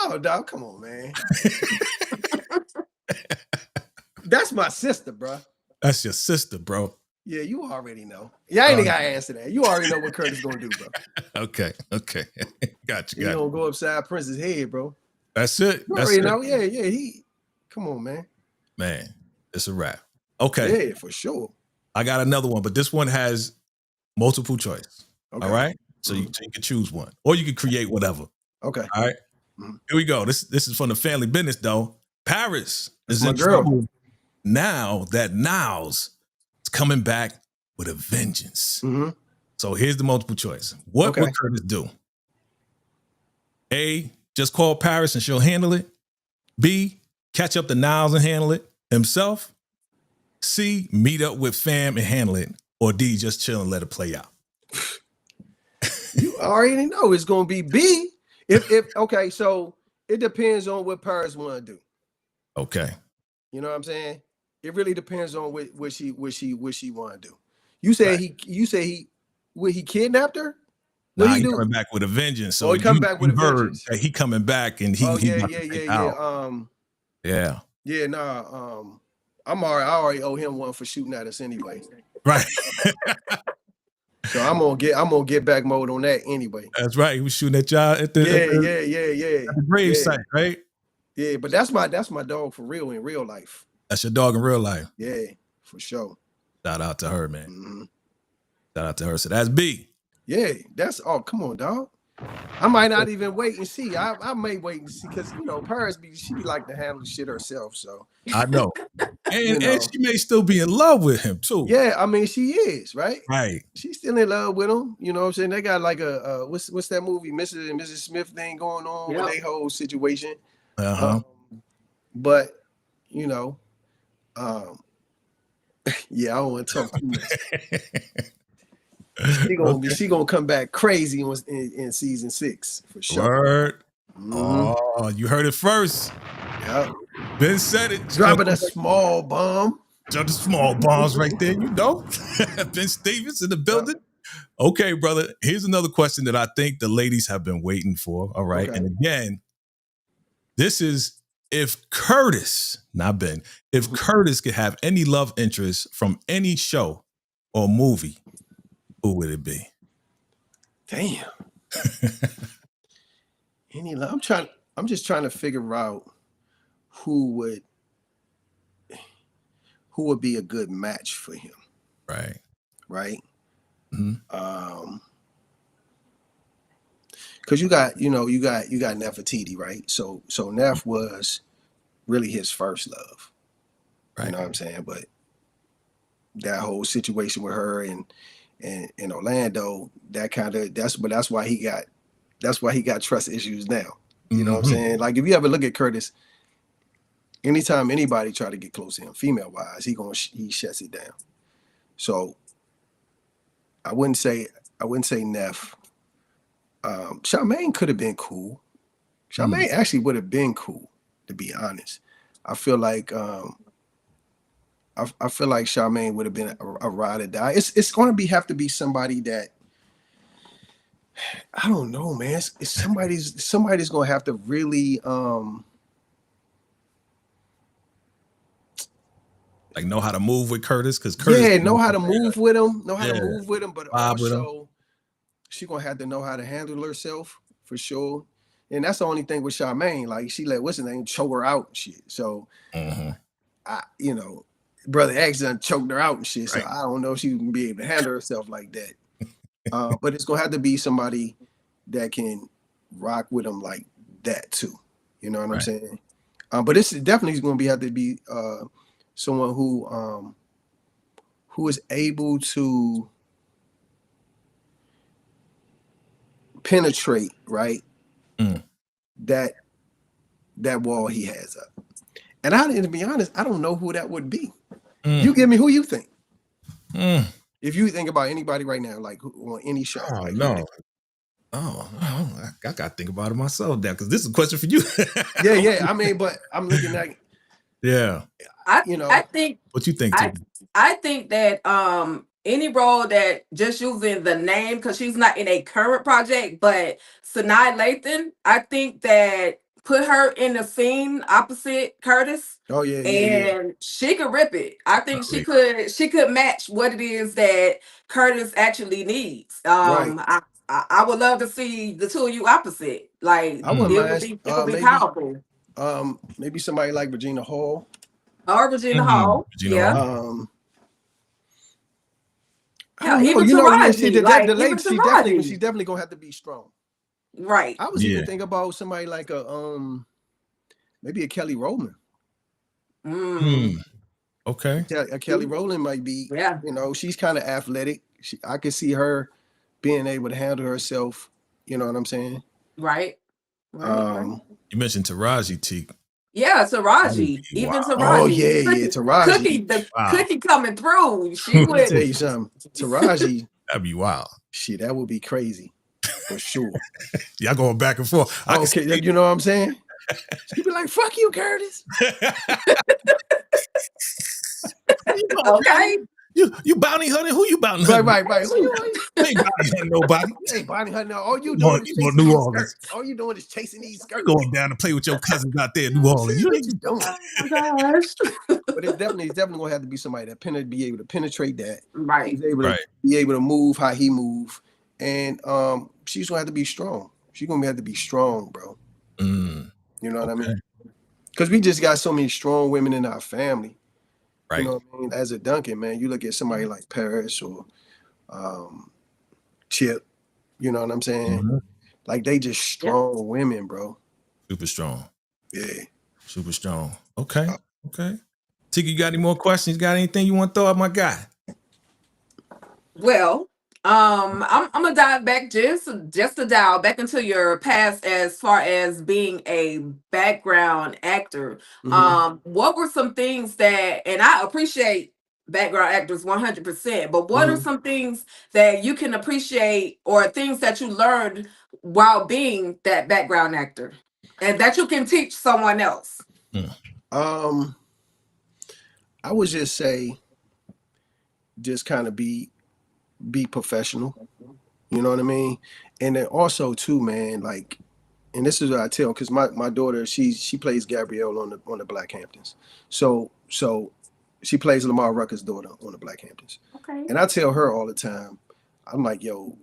Oh, dog, come on, man. That's my sister, bro. That's your sister, bro. Yeah, you already know. Yeah, I ain't got to answer that. You already know what Curtis going to do, bro. Okay. Got you. You don't go upside Prince's head, bro. That's it. You already know. Yeah. Come on, man. Man, it's a wrap. Okay. Yeah, for sure. I got another one, but this one has multiple choice. Okay. All right. So you can choose one, or you can create whatever. Okay. All right. Here we go. This is from the family business, though. Paris is my in trouble now that Niles is coming back with a vengeance. So here's the multiple choice. What would Curtis do? A, just call Paris and she'll handle it. B, catch up to Niles and handle it himself. C, meet up with fam and handle it. Or D, just chill and let it play out. You already know it's gonna be B. Okay, so it depends on what Paris want to do. Okay. You know what I'm saying? It really depends on what she want to do. You say he kidnapped her? Nah, he coming back with a vengeance. So he coming back with a vengeance. He coming back and he yeah. Yeah, I already owe him one for shooting at us anyway. Right. So I'm gonna get back mode on that anyway. That's right. He was shooting at y'all at the at the grave site, right? Yeah, but that's my dog for real in real life. That's your dog in real life. Yeah, for sure. Shout out to her, man. Shout out to her. So that's B. Yeah, come on, dog. I might not even wait and see. I may wait and see because Paris she be like to handle shit herself. So I know. And she may still be in love with him too. Yeah, I mean she is, right? Right. She's still in love with him. You know what I'm saying? They got like a what's that movie, Mrs. and Mrs. Smith thing going on with their whole situation. But yeah, I don't want to talk too much. She gonna come back crazy in season 6 for sure. Word. Oh, you heard it first. Yeah. Ben said it. Dropping a small bomb. Drop the small bombs right there, Ben Stevens in the building. Okay, brother. Here's another question that I think the ladies have been waiting for. All right. Okay. And again, this is if Curtis, not Ben, if Curtis could have any love interest from any show or movie, who would it be? Damn. I'm just trying to figure out who would be a good match for him. Right. Right. Because you got Nefertiti, right? So Neff was really his first love. Right. You know what I'm saying? But that whole situation with her and Orlando, that's why he got trust issues now. You know what I'm saying? Like if you ever look at Curtis, anytime anybody try to get close to him, female wise, he shuts it down. So I wouldn't say Neff. Charmaine could have been cool. Charmaine actually would have been cool, to be honest. I feel like Charmaine would have been a ride or die. It's going to have to be somebody that I don't know, man. It's somebody's gonna have to really like know how to move with Curtis, because Curtis, know how to move with him, but vibe with him. also she gonna have to know how to handle herself for sure. And that's the only thing with Charmaine. Like she let what's his name choke her out and shit. So I, Brother X done choked her out and shit. So I don't know if she can be able to handle herself like that. But it's gonna have to be somebody that can rock with him like that too. You know what I'm saying? But it's definitely going to have to be someone who is able to penetrate that wall he has up. And to be honest, I don't know who that would be. You give me who you think. If you think about anybody right now, like on any show. Oh like, no. I gotta think about it myself now, because this is a question for you. yeah. I mean, but I'm looking at I think what you think. I think that any role that just using the name, because she's not in a current project, but Sanaa Lathan, I think that put her in the scene opposite Curtis. Oh yeah. And she could rip it. I think she could match what it is that Curtis actually needs. I would love to see the two of you opposite. Like I wouldn't mind. it would be powerful. Maybe somebody like Regina Hall. Or Regina Hall. Regina Hall. Even Taraji. She's definitely gonna have to be strong. Right. I was even thinking about somebody like maybe a Kelly Rowland. Okay. A Kelly Rowland might be. She's kind of athletic. I could see her being able to handle herself. You know what I'm saying? Right. You mentioned Taraji T. Yeah, Taraji. Even Taraji. Oh yeah, Taraji. Cookie coming through. She would. Let me tell you something. Taraji. That'd be wild. Shit, that would be crazy. For sure. Y'all going back and forth. Okay, you know what I'm saying? She'd be like, fuck you, Curtis. Okay. You bounty hunting? Who you bounty hunting? Right. You ain't bounty hunting nobody. You ain't bounty hunting. All you doing is chasing these skirts. All you doing is chasing these skirts. You're going down to play with your cousins out there in New Orleans. You ain't doing. Oh my gosh. But it's definitely gonna have to be somebody that be able to penetrate that. Right. He's able to be able to move how he move. And she's gonna have to be strong. She's gonna have to be strong, bro. You know what I mean? Because we just got so many strong women in our family. Right. You know what I mean? As a Duncan, man, you look at somebody like Paris or Chip, you know what I'm saying? Like they just strong women, bro. Super strong. Yeah. Super strong. Okay. Tiki, you got any more questions? Got anything you want to throw at my guy? Well, I'm gonna dive back just to dial back into your past as far as being a background actor. What were some things that, and I appreciate background actors 100%, but what are some things that you can appreciate or things that you learned while being that background actor and that you can teach someone else? I would just say just kind of be professional. You know what I mean? And then also too, man, like, and this is what I tell, because my daughter, she plays Gabrielle on the Black Hamptons. So she plays Lamar Rucker's daughter on the Black Hamptons. Okay. And I tell her all the time, I'm like, yo,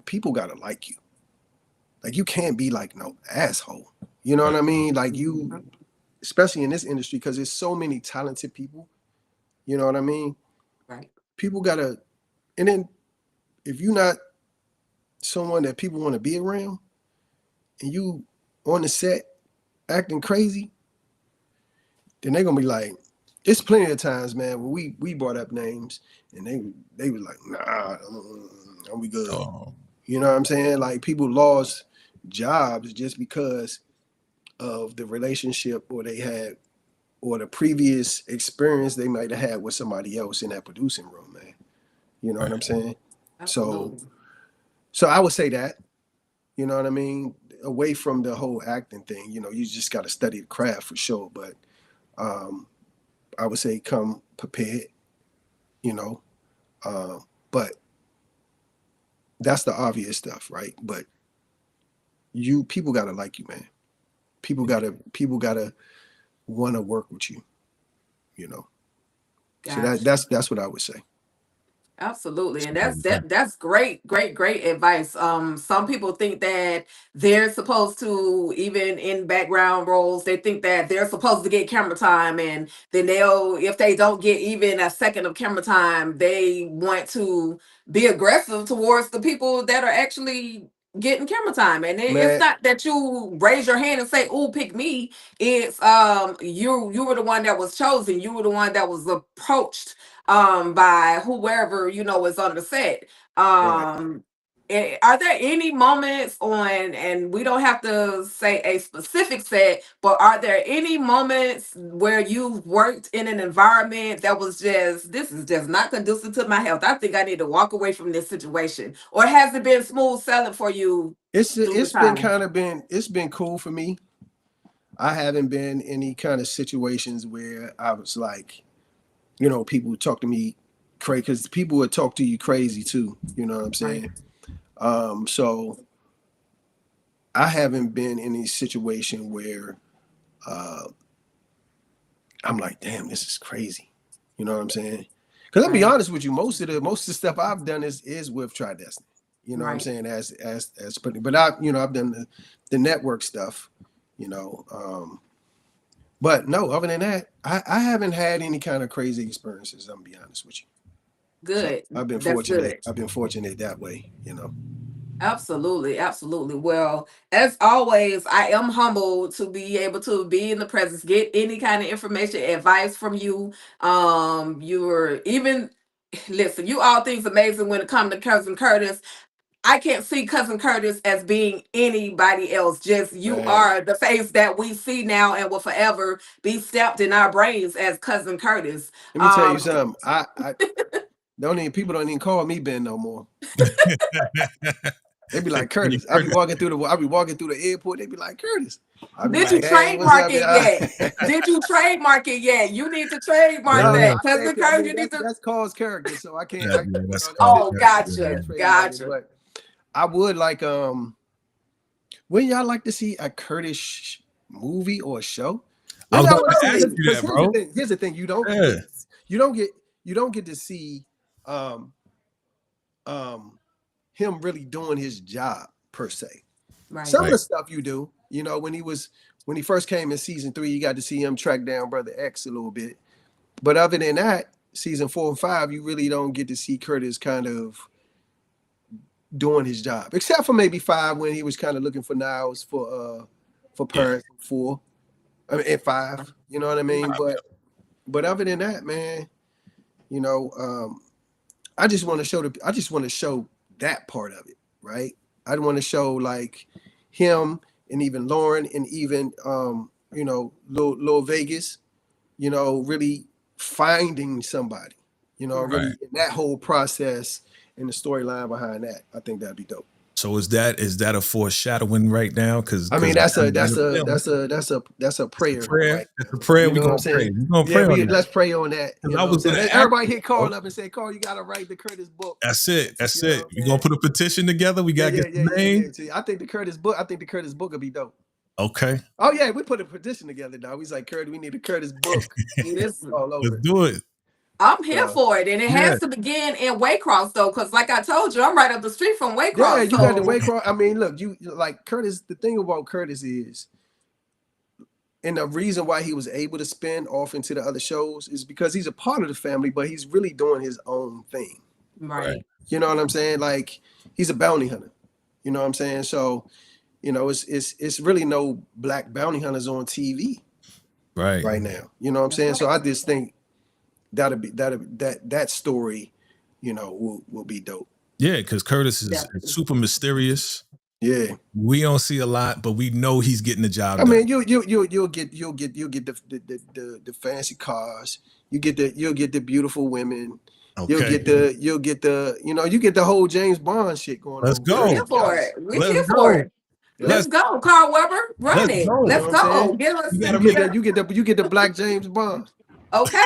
people gotta like you. Like you can't be like no asshole. You know what I mean? Like you, especially in this industry, because there's so many talented people. You know what I mean? Right. People gotta, and then if you're not someone that people want to be around and you on the set acting crazy, then they're gonna be like, it's plenty of times, man, when we brought up names and they were like, nah, we good. You know what I'm saying? Like people lost jobs just because of the relationship or they had or the previous experience they might have had with somebody else in that producing room, man. You know what I'm saying? Absolutely. So I would say that, you know what I mean? Away from the whole acting thing, you know, you just got to study the craft for sure. But I would say come prepared, you know. But that's the obvious stuff, right? But people gotta like you, man. People gotta want to work with you, you know. So Gotcha. that's what I would say. Absolutely. And that's great advice. Some people think that they're supposed to, even in background roles, they think that they're supposed to get camera time, and then they'll, if they don't get even a second of camera time, they want to be aggressive towards the people that are actually getting camera time. And it's Man, not that you raise your hand and say, "Oh, pick me." It's you were the one that was chosen. You were the one that was approached by whoever is on the set. right. Are there any moments on, and we don't have to say a specific set, but are there any moments where you've worked in an environment that was just, this is just not conducive to my health, I think I need to walk away from this situation? Or has it been smooth sailing for you through the It's been time? kind of been it's been cool for me. I haven't been in any kind of situations where I was like, people talk to me crazy, because people would talk to you crazy too. You know what I'm Right. saying? So I haven't been in any situation where uh, I'm like, damn, this is crazy. You know what I'm saying? Because I'll be Right. honest with you, most of the stuff I've done is with Tridestined. You know what I'm Right. saying? But I've done the network stuff. You know, but no, other than that, I haven't had any kind of crazy experiences. I'm gonna be honest with you. So Good. I've been That's fortunate. good. I've been fortunate that way. Absolutely, absolutely. Well, as always, I am humbled to be able to be in the presence, get any kind of information, advice from you. You're even listen, you all things amazing when it comes to Cousin Curtis. I can't see Cousin Curtis as being anybody else. Just you Man, are the face that we see now and will forever be stamped in our brains as Cousin Curtis. let me tell you Um, something. I don't even people don't even call me Ben no more. They be like Curtis. I be walking through the airport. They be like Curtis. I be Did you like, hey, what's trademark up, it y'all? yet? Did you trademark it yet? You need to trademark No, Yeah, that. I Cousin can't. I Curtis, mean, you need to. that's Carl's character, so I can't. yeah, yeah, that's Oh, I yeah. gotcha. can't trademark it. Gotcha. But I would like. Wouldn't y'all like to see a Curtis movie or a show? I Maybe was I about want to to see, ask Absolutely. you because that, bro. here's the thing. Yeah. You don't get you don't get to see um him really doing his job per se. Right. Some of Right. the stuff you do, when he first came in season 3, you got to see him track down Brother X a little bit. But other than that, season 4 and 5, you really don't get to see Curtis kind of doing his job, except for maybe 5 when he was kind of looking for Niles for Yeah. Paris 4. I mean, at 5, you know what I mean. Right. But other than that, man, you know, I just want to show that part of it, right? I want to show like him and even Lauren and even Lil Vegas, really finding somebody, Right. Right. really in that whole process and the storyline behind that. I think that'd be dope. So is that a foreshadowing right now? Because I mean, that's a it's a prayer prayer. right It's a now. prayer. You We know what I'm gonna pray. saying? We gonna Yeah, pray on we that. let's pray on that. Because You I know what I'm was saying? gonna ask Everybody you, hit bro. Carl up and say, Carl, you gotta write the Curtis book. That's it. That's You know it. what We I'm gonna saying? put a petition together. We gotta get the Yeah. name. See, I think the Curtis book would be dope. Okay. Oh yeah, we put a petition together, dog. He's like, Curtis, we need a Curtis book Listen, all Let's over it. do it. I'm here So for it, and it Yeah. has to begin in Waycross though, because like I told you, I'm right up the street from yeah, Waycross. you got the So Waycross. I mean, look, you like Curtis. The thing about Curtis is, and the reason why he was able to spin off into the other shows is because he's a part of the family, but he's really doing his own thing. Right. right. You know what I'm saying? Like he's a bounty hunter. You know what I'm saying? So it's really no black bounty hunters on TV Right. right now. You know what I'm That's saying? So right. I just think that story, will be dope. Yeah, because Curtis is Definitely. super mysterious. Yeah. We don't see a lot, but we know he's getting the job I done. mean, you'll get the fancy cars. You'll get the beautiful women. Okay. You'll get the you get the whole James Bond shit going Let's on. We're go. here With for Dallas. it. We're Let's here for go. it. Yeah. Let's Let's go, Carl Weber. Run let's it. go. You know Let's what I'm go. saying? Get us. You gotta Get us. You get the black James Bond. Okay.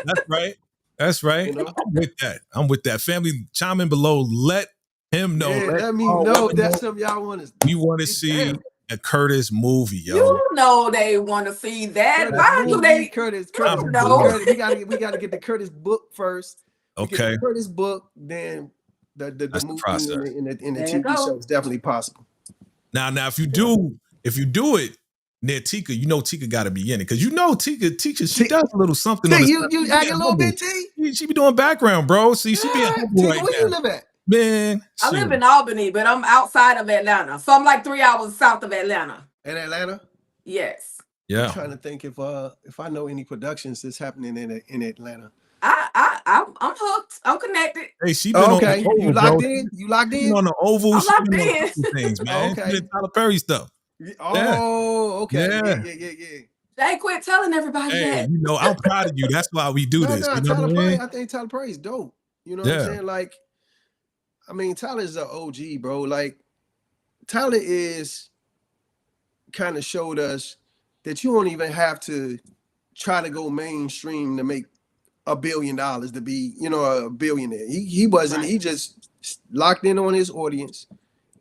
That's right. That's right. You know. I'm with that. I'm with that. Family, chime in below. Let Him know. Yeah, Let let me all know women if that's something y'all want to. We want to see a Curtis movie, yo. You know they want to see that. Curtis Why do movie, they? Curtis, No. Curtis. We gotta get the Curtis book first. We get Okay. the Curtis book, then the That's the movie process. and the There you TV go. show is definitely possible. Now, if you do it near Tika, you know Tika got to be in it because you know Tika, she does a little something on the side. You acting a little bit, T. She be doing background, bro. See, she being humble Tika, right where now. you live at? Man, I live in Albany, but I'm outside of Atlanta, so I'm like 3 hours south of Atlanta. In Atlanta? Yes. Yeah. I'm trying to think if I know any productions that's happening in Atlanta. I'm hooked. I'm connected. Hey, she been on the Oval, you locked bro. in? You locked in? On the Oval. I'm She locked been on in. a couple things, man. Okay. She been Tyler Perry stuff. Oh, okay. Yeah. Jay, quit telling everybody that. You know, I'm proud of you. That's why we do this. No, you know Tyler what I mean? Perry. I think Tyler Perry's dope. You know what I'm saying? Like, I mean, Tyler's an OG, bro. Like, Tyler is kind of showed us that you don't even have to try to go mainstream to make $1 billion to be, a billionaire. He wasn't. Right. He just locked in on his audience,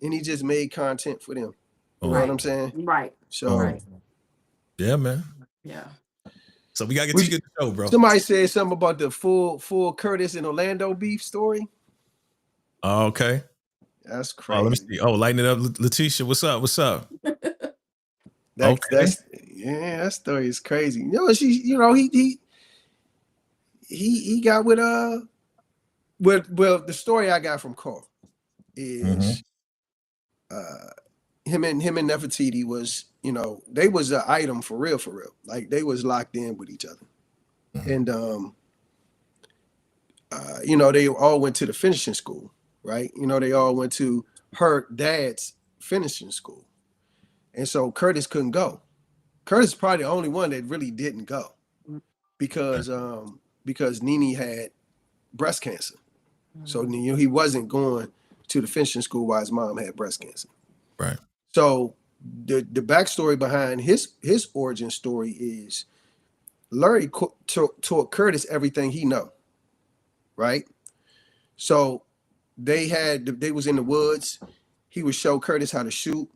and he just made content for them. You know what I'm saying? Right. So, yeah, man. Yeah. So we gotta get Tika the show, bro. Somebody said something about the full Curtis and Orlando beef story. Oh, okay. That's crazy. Oh, let me see. Oh, lighten it up, Letitia. What's up? That story is crazy. He got with the story I got from Carl is him and Nefertiti was, they was an item for real. Like they was locked in with each other. And they all went to the finishing school, right? They all went to her dad's finishing school. And so Curtis couldn't go. Curtis is probably the only one that really didn't go because Nene had breast cancer. So he wasn't going to the finishing school while his mom had breast cancer. Right. So the backstory behind his origin story is Larry taught Curtis everything he know. Right. So they was in the woods. He would show Curtis how to shoot.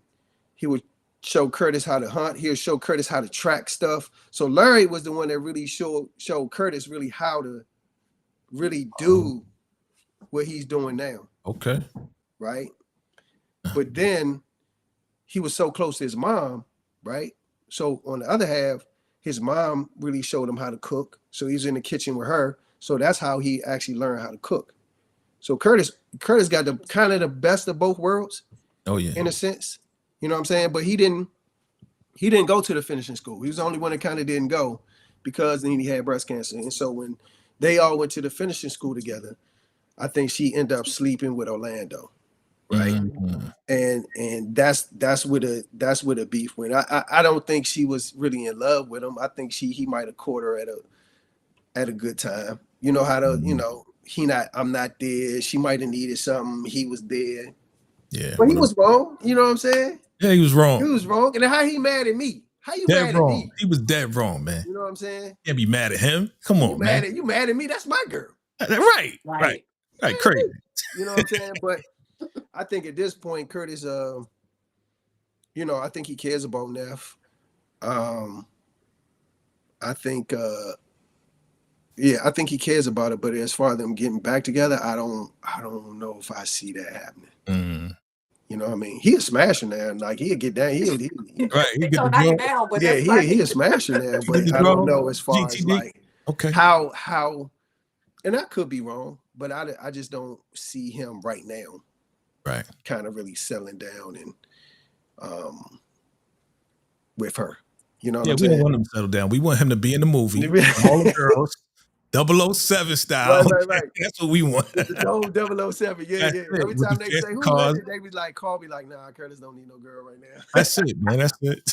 He would show Curtis how to hunt. He would show Curtis how to track stuff. So Larry was the one that really showed Curtis really how to really do what he's doing now. Okay. Right. But then he was so close to his mom, right? So on the other half, his mom really showed him how to cook. So he's in the kitchen with her. So that's how he actually learned how to cook. So Curtis got the kind of the best of both worlds. Oh yeah. In a sense. You know what I'm saying? But he didn't go to the finishing school. He was the only one that kind of didn't go because then he had breast cancer. And so when they all went to the finishing school together, I think she ended up sleeping with Orlando. Right. Mm-hmm. And that's where the beef went. I don't think she was really in love with him. I think he might have caught her at a good time. You know how to, I'm not there. She might have needed something. He was there. Yeah. But he was wrong. You know what I'm saying? Yeah, he was wrong. He was wrong. And then how he mad at me? How you dead mad wrong. at me? He was dead wrong, man. You know what I'm saying? Can't be mad at him. Come on, man. You mad at me? That's my girl. Right. Crazy. You know what I'm saying? But I think at this point, Curtis, I think he cares about Neff. I think he cares about it. But as far as them getting back together, I don't know if I see that happening. Mm-hmm. You know what I mean? He a smashing there. Like he'll get down. He right. He get knock down, but he a smashing there. But I don't know as far as like how, and I could be wrong, but I just don't see him right now. Right. Kind of really settling down and with her. You know what I'm saying? We don't want him to settle down. We want him to be in the movie. All the girls. 007 style. Right. That's what we want. The old 007. Yeah. Every time they say who was it, they be like, call me like, nah, Curtis don't need no girl right now. That's it, man. That's it.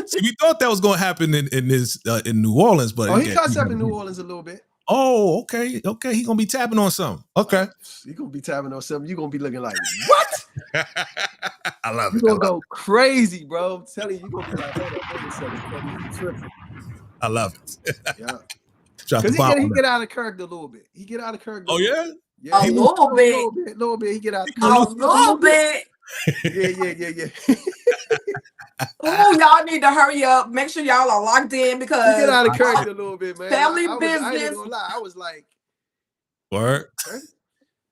See, we thought that was going to happen in New Orleans, but he cuts up in New Orleans a little bit. Oh, okay. He gonna be tapping on something. Okay. He gonna be tapping on something. You gonna be looking like, what? I love it. You gonna go crazy, bro. I'm telling you, gonna be like, hold on, tripping. I love it. Yeah. Because he get out of character a little bit. He get out of character. Oh yeah? Yeah, A he little a bit. little bit. He get out. He A moved a little little bit. Yeah. Oh, y'all need to hurry up. Make sure y'all are locked in He get because out of character a little bit, man. family I ain't business, gonna lie. I was like, Word. huh?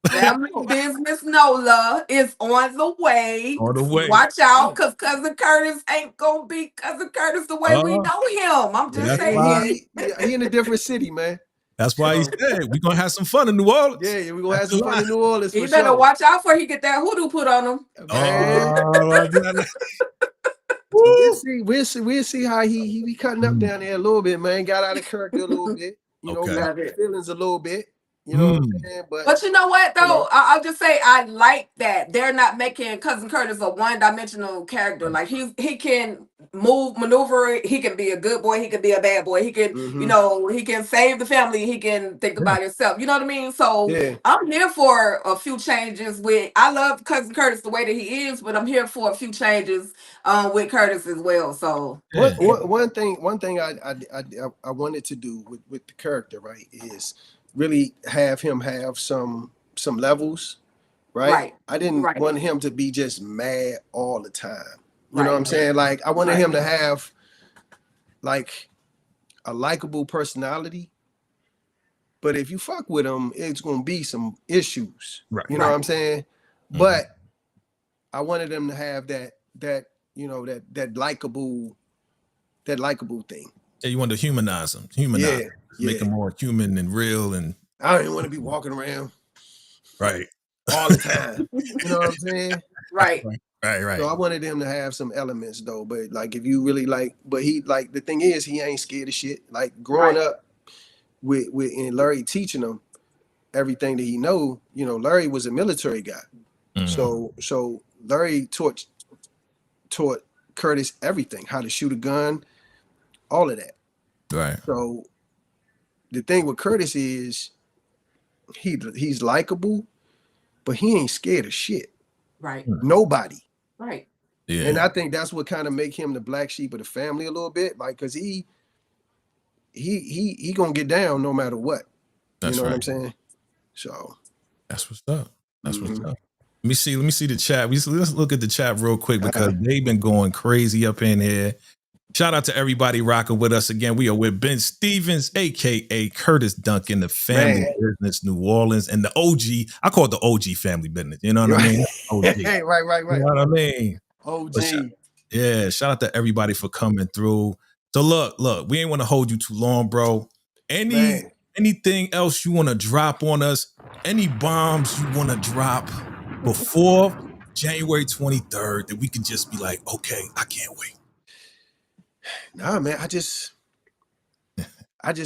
family business Nola is on the way. On the way. Watch out, because Cousin Curtis ain't gonna be Cousin Curtis the way we know him. I'm just That's saying. why. He in a different city, man. That's why he said we're gonna have some fun in New Orleans. Yeah, we gonna have That's some a fun lot. in New Orleans He for better sure. watch out before he get that hoodoo put on him. Man. Oh, So we'll see how he be cutting up down there a little bit, man. Got out of character a little bit, you know, Okay. got his feelings a little bit, you know what I'm saying? But you know what though? You know. I'll just say I like that they're not making Cousin Curtis a one-dimensional character. Like he can maneuver. He can be a good boy. He can be a bad boy. He can, you know, he can save the family. He can think about himself. You know what I mean? So Yeah. I'm here for a few changes. I love Cousin Curtis the way that he is, but I'm here for a few changes with Curtis as well. So One thing I wanted to do with the character, right, is really have him have some levels, right? I didn't want him to be just mad all the time. You know what I'm saying? Like I wanted him to have like a likable personality. But if you fuck with him, it's gonna be some issues. Right. You know what I'm saying? But I wanted him to have that you know that likable thing. Yeah, you want to humanize him. Make him more human and real. And I didn't want to be walking around right all the time. You know what I'm saying? Right. So I wanted him to have some elements though. But like if you really like, but he like the thing is he ain't scared of shit. Like growing up with and Larry teaching him everything that he know, you know, Larry was a military guy. So Larry taught Curtis everything, how to shoot a gun, all of that. Right. So the thing with Curtis is he's likable, but he ain't scared of shit. Right. Nobody. Right. Yeah. And I think that's what kind of make him the black sheep of the family a little bit, like because he gonna get down no matter what. That's you know right. what I'm saying? So that's what's up. That's what's up. Let me see the chat. Let's look at the chat real quick because they've been going crazy up in here. Shout out to everybody rocking with us again. We are with Ben Stevens, aka Curtis Duncan, the family business, New Orleans, and the OG. I call it the OG family business. You know what I mean? OG. right. You know what I mean? OG. Shout out to everybody for coming through. So look, we ain't want to hold you too long, bro. Anything else you want to drop on us? Any bombs you want to drop before January 23rd that we can just be like, okay, I can't wait. Nah, man, I just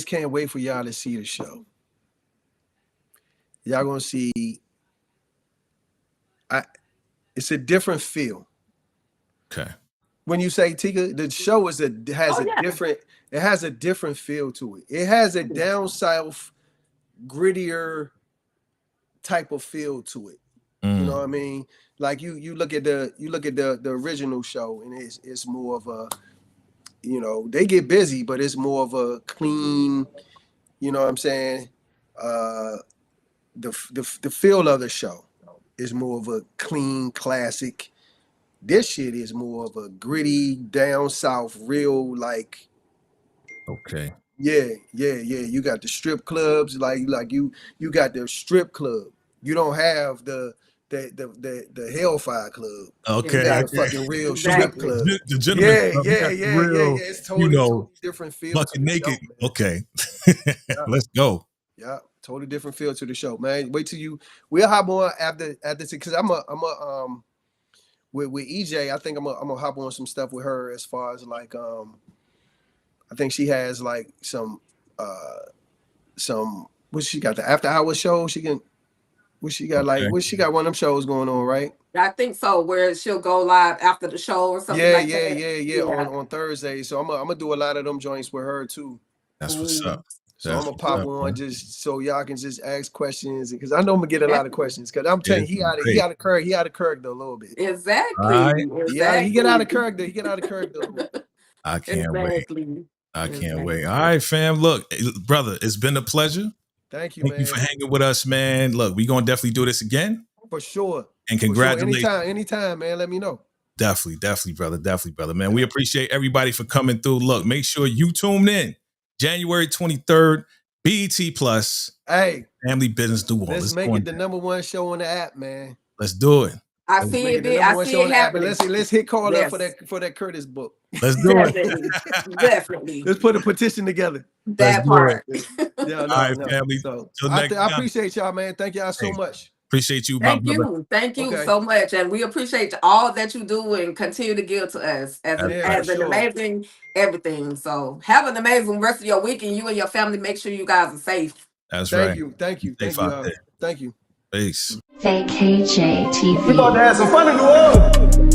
can't wait for y'all to see the show. Y'all gonna see. It's a different feel. Okay. When you say Tika, the show has a different feel to it. It has a down south, grittier type of feel to it. You know what I mean? Like you look at the original show, and it's more of a, you know, they get busy, but it's more of a clean, you know what I'm saying? The feel of the show is more of a clean classic. This shit is more of a gritty, down south, real like. Okay. Yeah. You got the strip clubs, like you got the strip club. You don't have the Hellfire Club. Okay. You got a fucking real strip club. The gentleman. Yeah. It's totally different feel. Fucking naked. Show, okay. Let's go. Yeah, totally different feel to the show, man. Wait till we'll hop on after because I'm with EJ. I think I'm gonna hop on some stuff with her as far as like I think she has like some what she got, the after hour show. She got one of them shows going on, right? I think so, where she'll go live after the show or something like that. Yeah. On Thursday. So I'm gonna do a lot of them joints with her too. That's what's up. So I'm gonna pop on just so y'all can just ask questions, because I know I'm gonna get a lot of questions. Because I'm telling you, he out of character a little bit. Exactly. Right. Yeah, he get out of character. A little bit. I can't wait. I can't wait. All right, fam. Look, brother, it's been a pleasure. Thank you, Thank man. you for hanging with us, man. Look, we're gonna definitely do this again. For sure. And congratulations. For sure. Anytime, man. Let me know. Definitely, brother, man. We appreciate everybody for coming through. Look, make sure you tune in. January 23rd, BET Plus. Hey, Family Business New Orleans. Let's make it the #1 show on the app, man. Let's do it. I see it happening. Let's hit Carl up for that Curtis book. Let's do it. Definitely. Let's put a petition together. That part. Yeah, all right, family. So I appreciate y'all, man. Thank y'all so much. Appreciate you, Thank you so much, and we appreciate all that you do and continue to give to us as an amazing everything. So have an amazing rest of your week, and you and your family make sure you guys are safe. That's right. Thank you. Thank you. Peace. Fake KJ TV. We about to have some fun in New Orleans.